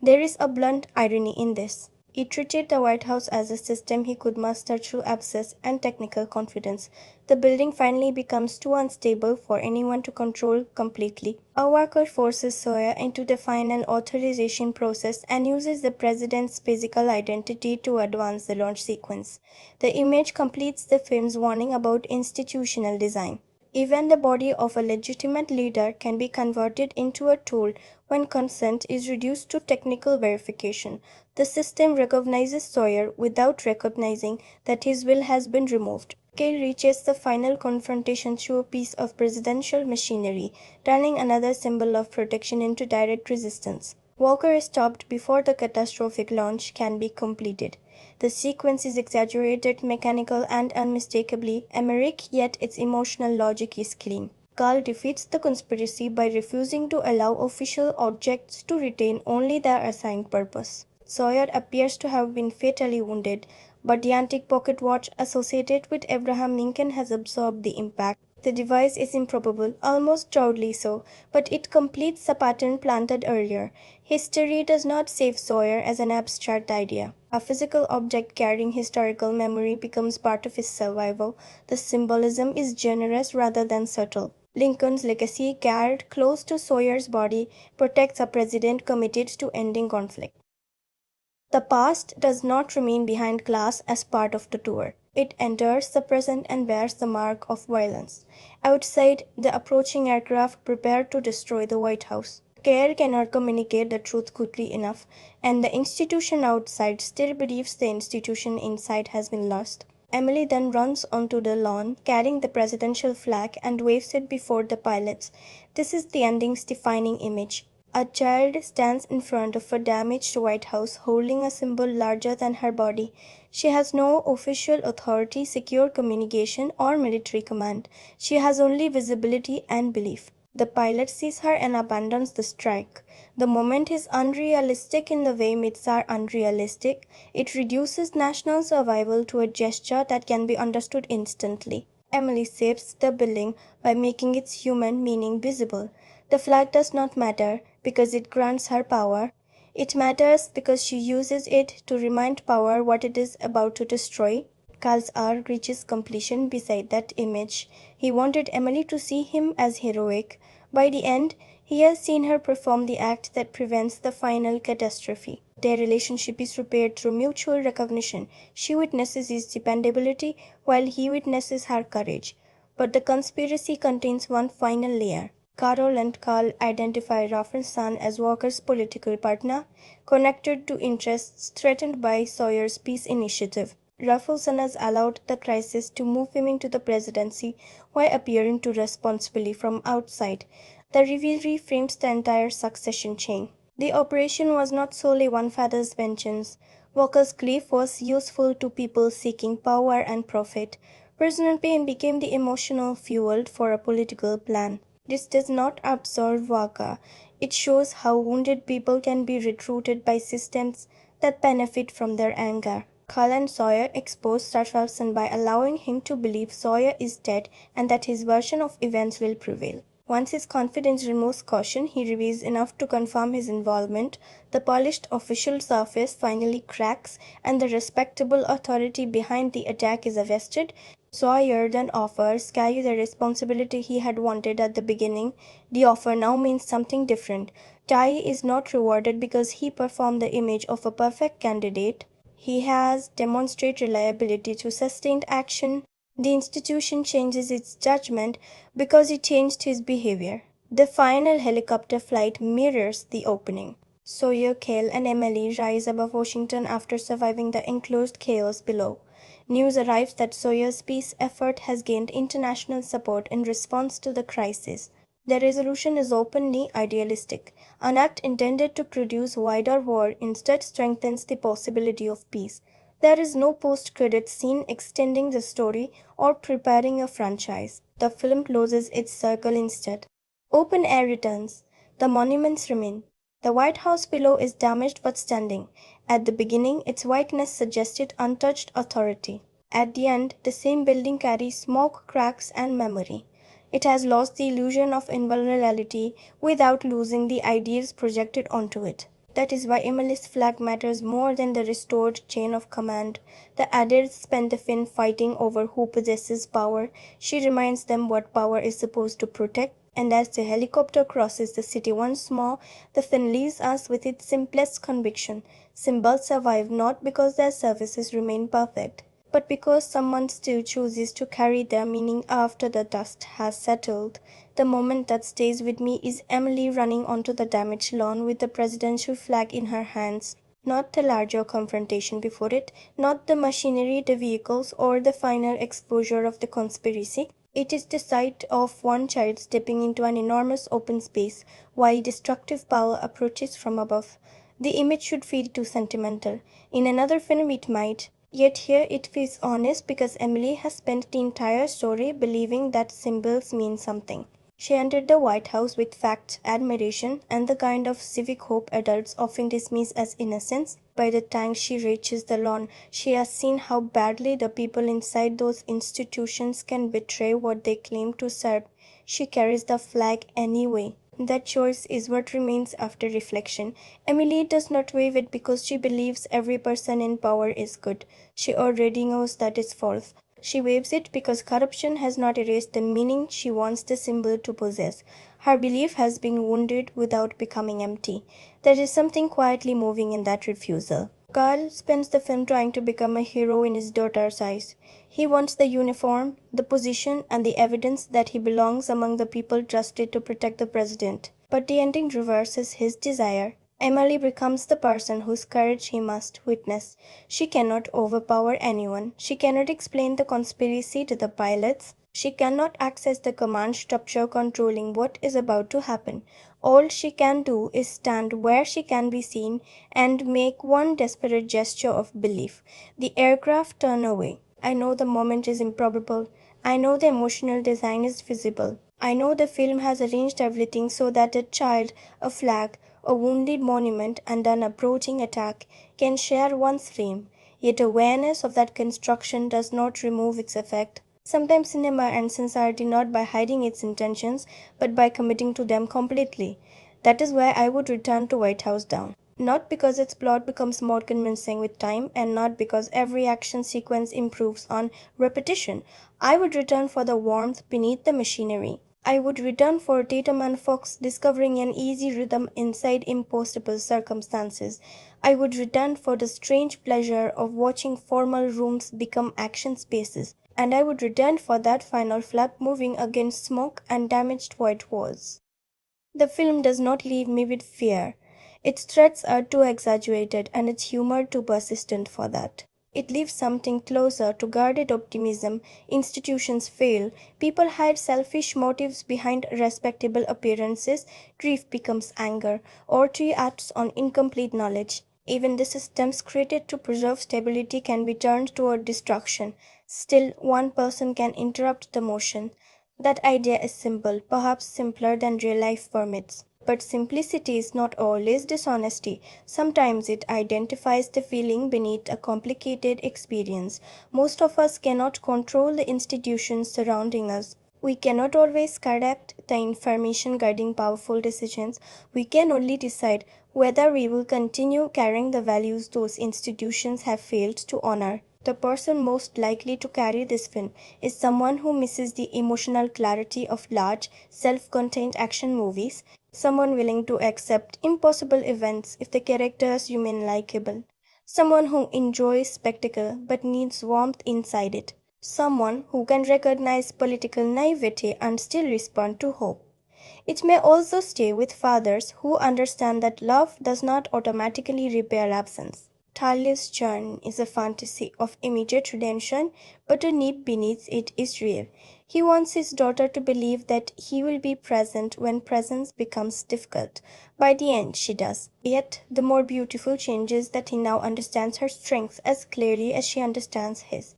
There is a blunt irony in this. He treated the White House as a system he could master through access and technical confidence. The building finally becomes too unstable for anyone to control completely. A worker forces Sawyer into the final authorization process and uses the president's physical identity to advance the launch sequence. The image completes the film's warning about institutional design. Even the body of a legitimate leader can be converted into a tool when consent is reduced to technical verification. The system recognizes Sawyer without recognizing that his will has been removed. Cale reaches the final confrontation through a piece of presidential machinery, turning another symbol of protection into direct resistance. Walker is stopped before the catastrophic launch can be completed. The sequence is exaggerated, mechanical, and unmistakably Emmerich, yet its emotional logic is clean. Cale defeats the conspiracy by refusing to allow official objects to retain only their assigned purpose. Sawyer appears to have been fatally wounded, but the antique pocket watch associated with Abraham Lincoln has absorbed the impact. The device is improbable, almost proudly so, but it completes the pattern planted earlier. History does not save Sawyer as an abstract idea. A physical object carrying historical memory becomes part of his survival. The symbolism is generous rather than subtle. Lincoln's legacy, carried close to Sawyer's body, protects a president committed to ending conflict. The past does not remain behind glass as part of the tour. It enters the present and bears the mark of violence. Outside, the approaching aircraft prepare to destroy the White House. Cale cannot communicate the truth quickly enough, and the institution outside still believes the institution inside has been lost. Emily then runs onto the lawn, carrying the presidential flag, and waves it before the pilots. This is the ending's defining image. A child stands in front of a damaged White House holding a symbol larger than her body. She has no official authority, secure communication, or military command. She has only visibility and belief. The pilot sees her and abandons the strike. The moment is unrealistic in the way myths are unrealistic. It reduces national survival to a gesture that can be understood instantly. Emily saves the building by making its human meaning visible. The flag does not matter because it grants her power. It matters because she uses it to remind power what it is about to destroy. Cale's arc reaches completion beside that image. He wanted Emily to see him as heroic. By the end, he has seen her perform the act that prevents the final catastrophe. Their relationship is repaired through mutual recognition. She witnesses his dependability while he witnesses her courage. But the conspiracy contains one final layer. Carol and Cale identify Raffles' son as Walker's political partner, connected to interests threatened by Sawyer's peace initiative. Raffles' son has allowed the crisis to move him into the presidency while appearing too responsibly from outside. The reveal reframes the entire succession chain. The operation was not solely one father's vengeance. Walker's grief was useful to people seeking power and profit. Personal pain became the emotional fuel for a political plan. This does not absolve Walker. It shows how wounded people can be rerouted by systems that benefit from their anger. Cale and Sawyer expose Raffleson by allowing him to believe Sawyer is dead and that his version of events will prevail. Once his confidence removes caution, he reveals enough to confirm his involvement. The polished official surface finally cracks, and the respectable authority behind the attack is arrested. Sawyer then offers Cale the responsibility he had wanted at the beginning. The offer now means something different. Cale is not rewarded because he performed the image of a perfect candidate. He has demonstrated reliability through sustained action. The institution changes its judgment because he changed his behavior. The final helicopter flight mirrors the opening. Sawyer, Cale, and Emily rise above Washington after surviving the enclosed chaos below. News arrives that Sawyer's peace effort has gained international support in response to the crisis. The resolution is openly idealistic. An act intended to produce wider war instead strengthens the possibility of peace. There is no post-credits scene extending the story or preparing a franchise. The film closes its circle instead. Open air returns. The monuments remain. The White House below is damaged but standing. At the beginning, its whiteness suggested untouched authority. At the end, the same building carries smoke, cracks, and memory. It has lost the illusion of invulnerability without losing the ideals projected onto it. That is why Emily's flag matters more than the restored chain of command. The adults spend the film fighting over who possesses power. She reminds them what power is supposed to protect. And as the helicopter crosses the city once more, the film leaves us with its simplest conviction. Symbols survive not because their services remain perfect, but because someone still chooses to carry their meaning after the dust has settled. The moment that stays with me is Emily running onto the damaged lawn with the presidential flag in her hands. Not the larger confrontation before it, not the machinery, the vehicles, or the final exposure of the conspiracy. It is the sight of one child stepping into an enormous open space while destructive power approaches from above. The image should feel too sentimental. In another film it might. Yet here it feels honest because Emily has spent the entire story believing that symbols mean something. She entered the White House with facts, admiration, and the kind of civic hope adults often dismiss as innocence. By the time she reaches the lawn, she has seen how badly the people inside those institutions can betray what they claim to serve. She carries the flag anyway. That choice is what remains after reflection. Emily does not wave it because she believes every person in power is good. She already knows that is false. She waves it because corruption has not erased the meaning she wants the symbol to possess. Her belief has been wounded without becoming empty. There is something quietly moving in that refusal. Cale spends the film trying to become a hero in his daughter's eyes. He wants the uniform, the position, and the evidence that he belongs among the people trusted to protect the president. But the ending reverses his desire. Emily becomes the person whose courage he must witness. She cannot overpower anyone. She cannot explain the conspiracy to the pilots. She cannot access the command structure controlling what is about to happen. All she can do is stand where she can be seen and make one desperate gesture of belief. The aircraft turn away. I know the moment is improbable. I know the emotional design is visible. I know the film has arranged everything so that a child, a flag, a wounded monument, and an approaching attack can share one's frame. Yet awareness of that construction does not remove its effect. Sometimes cinema ends sincerity not by hiding its intentions, but by committing to them completely. That is why I would return to White House Down. Not because its plot becomes more convincing with time, and not because every action sequence improves on repetition. I would return for the warmth beneath the machinery. I would return for Tatum and Fox discovering an easy rhythm inside impossible circumstances. I would return for the strange pleasure of watching formal rooms become action spaces. And I would return for that final flap moving against smoke and damaged white walls. The film does not leave me with fear. Its threats are too exaggerated and its humor too persistent for that. It leaves something closer to guarded optimism. Institutions fail. People hide selfish motives behind respectable appearances. Grief becomes anger. Oratory acts on incomplete knowledge. Even the systems created to preserve stability can be turned toward destruction. Still, one person can interrupt the motion. That idea is simple, perhaps simpler than real life permits. But simplicity is not always dishonesty. Sometimes it identifies the feeling beneath a complicated experience. Most of us cannot control the institutions surrounding us. We cannot always correct the information guiding powerful decisions. We can only decide whether we will continue carrying the values those institutions have failed to honor. The person most likely to carry this film is someone who misses the emotional clarity of large, self-contained action movies, someone willing to accept impossible events if the characters remain likable, someone who enjoys spectacle but needs warmth inside it, someone who can recognize political naivety and still respond to hope. It may also stay with fathers who understand that love does not automatically repair absence. Talia's journey is a fantasy of immediate redemption, but a need beneath it is real. He wants his daughter to believe that he will be present when presence becomes difficult. By the end, she does. Yet, the more beautiful change is that he now understands her strength as clearly as she understands his.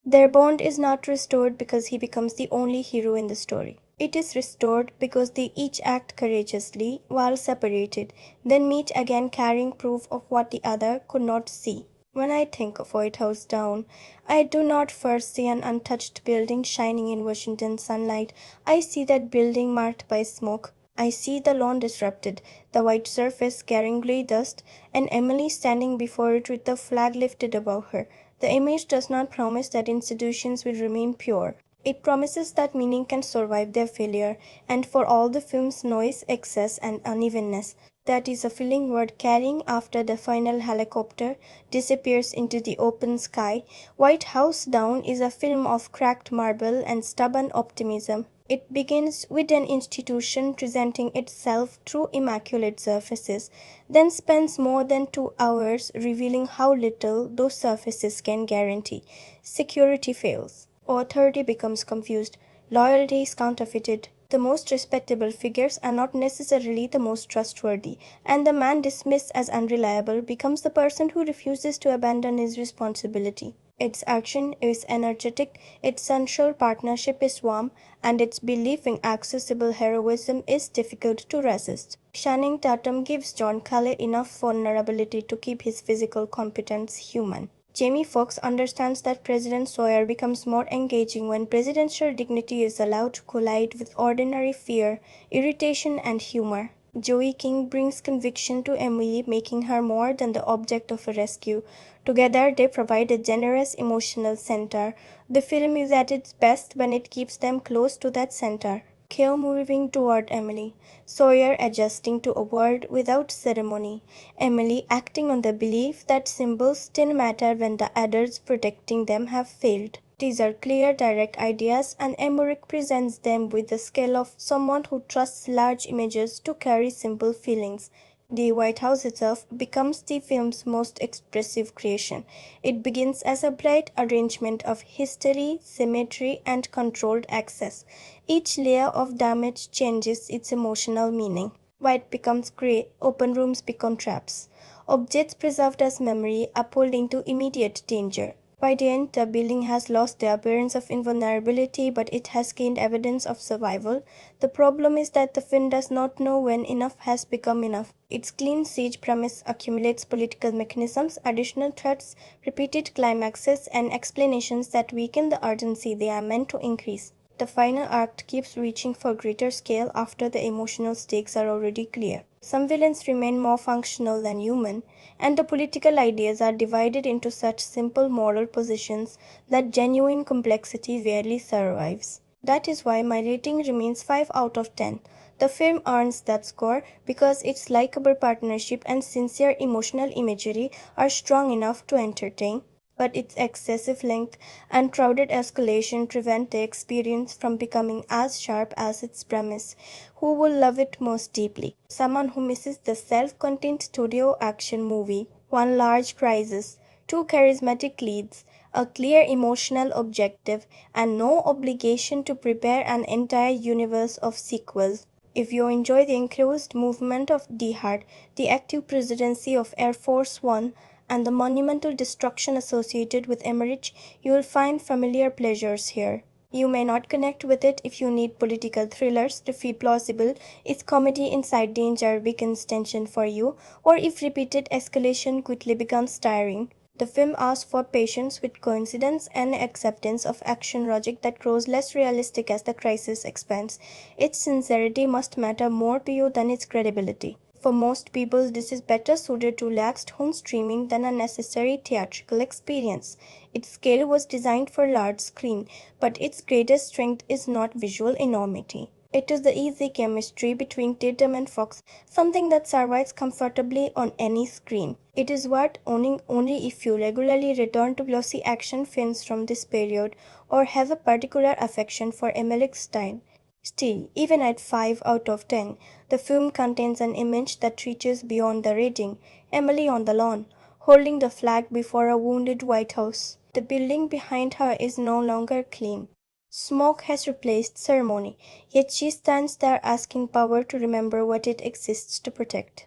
Their bond is not restored because he becomes the only hero in the story. It is restored because they each act courageously while separated, then meet again carrying proof of what the other could not see. When I think of White House Down, I do not first see an untouched building shining in Washington sunlight. I see that building marked by smoke. I see the lawn disrupted, the white surface carrying grey dust, and Emily standing before it with the flag lifted above her. The image does not promise that institutions will remain pure. It promises that meaning can survive their failure, and for all the film's noise, excess, and unevenness, that is a feeling worth carrying after the final helicopter disappears into the open sky. White House Down is a film of cracked marble and stubborn optimism. It begins with an institution presenting itself through immaculate surfaces, then spends more than 2 hours revealing how little those surfaces can guarantee. Security fails. Authority becomes confused. Loyalty is counterfeited. The most respectable figures are not necessarily the most trustworthy, and the man dismissed as unreliable becomes the person who refuses to abandon his responsibility. Its action is energetic, its sensual partnership is warm, and its belief in accessible heroism is difficult to resist. Channing Tatum gives John Cale enough vulnerability to keep his physical competence human. Jamie Foxx understands that President Sawyer becomes more engaging when presidential dignity is allowed to collide with ordinary fear, irritation, and humor. Joey King brings conviction to Emily, making her more than the object of a rescue. Together, they provide a generous emotional center. The film is at its best when it keeps them close to that center. Cale moving toward Emily, Sawyer adjusting to a world without ceremony, Emily acting on the belief that symbols still matter when the others protecting them have failed. These are clear, direct ideas, and Emmerich presents them with the skill of someone who trusts large images to carry simple feelings. The White House itself becomes the film's most expressive creation. It begins as a bright arrangement of history, symmetry, and controlled access. Each layer of damage changes its emotional meaning. White becomes grey, open rooms become traps. Objects preserved as memory are pulled into immediate danger. By the end, the building has lost the appearance of invulnerability, but it has gained evidence of survival. The problem is that the film does not know when enough has become enough. Its clean siege premise accumulates political mechanisms, additional threats, repeated climaxes, and explanations that weaken the urgency they are meant to increase. The final act keeps reaching for greater scale after the emotional stakes are already clear. Some villains remain more functional than human, and the political ideas are divided into such simple moral positions that genuine complexity rarely survives. That is why my rating remains 5 out of 10. The film earns that score because its likable partnership and sincere emotional imagery are strong enough to entertain, but its excessive length and crowded escalation prevent the experience from becoming as sharp as its premise. Who will love it most deeply? Someone who misses the self-contained studio action movie, one large crisis, two charismatic leads, a clear emotional objective, and no obligation to prepare an entire universe of sequels. If you enjoy the enclosed movement of the heart, the active presidency of Air Force One, and the monumental destruction associated with Emmerich, you will find familiar pleasures here. You may not connect with it if you need political thrillers to feel plausible, if comedy inside danger weakens tension for you, or if repeated escalation quickly becomes tiring. The film asks for patience with coincidence and acceptance of action logic that grows less realistic as the crisis expands. Its sincerity must matter more to you than its credibility. For most people, this is better suited to relaxed home streaming than a necessary theatrical experience. Its scale was designed for large screen, but its greatest strength is not visual enormity. It is the easy chemistry between Tatum and Fox, something that survives comfortably on any screen. It is worth owning only if you regularly return to glossy action films from this period or have a particular affection for Emmerich's style. Still, even at 5 out of 10, the film contains an image that reaches beyond the rating. Emily on the lawn, holding the flag before a wounded White House. The building behind her is no longer clean. Smoke has replaced ceremony, yet she stands there asking power to remember what it exists to protect.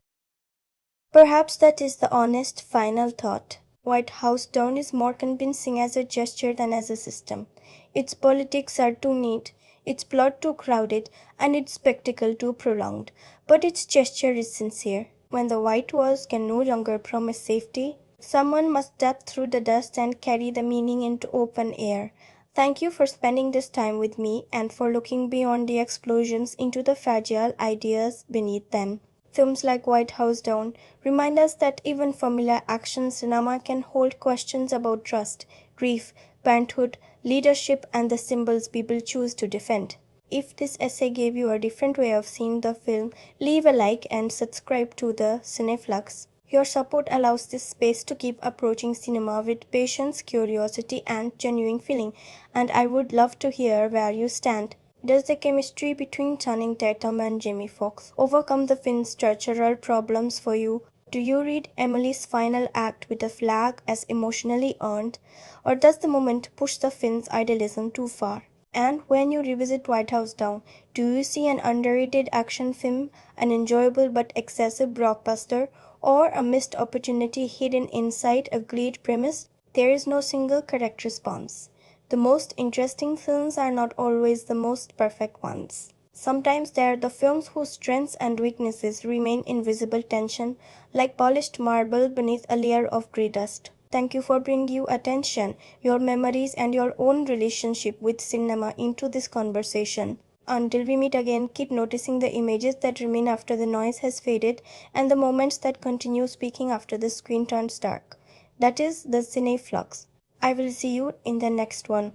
Perhaps that is the honest final thought. White House Down is more convincing as a gesture than as a system. Its politics are too neat, its plot too crowded, and its spectacle too prolonged. But its gesture is sincere. When the white walls can no longer promise safety, someone must step through the dust and carry the meaning into open air. Thank you for spending this time with me and for looking beyond the explosions into the fragile ideas beneath them. Films like White House Down remind us that even familiar action cinema can hold questions about trust, grief, parenthood, leadership, and the symbols people choose to defend. If this essay gave you a different way of seeing the film, leave a like and subscribe to the Cineflux. Your support allows this space to keep approaching cinema with patience, curiosity, and genuine feeling, and I would love to hear where you stand. Does the chemistry between Channing Tatum and Jamie Foxx overcome the film's structural problems for you? Do you read Emily's final act with a flag as emotionally earned, or does the moment push the film's idealism too far? And when you revisit White House Down, do you see an underrated action film, an enjoyable but excessive blockbuster, or a missed opportunity hidden inside a great premise? There is no single correct response. The most interesting films are not always the most perfect ones. Sometimes they are the films whose strengths and weaknesses remain invisible tension, like polished marble beneath a layer of grey dust. Thank you for bringing your attention, your memories, and your own relationship with cinema into this conversation. Until we meet again, keep noticing the images that remain after the noise has faded and the moments that continue speaking after the screen turns dark. That is the Cineflux. I will see you in the next one.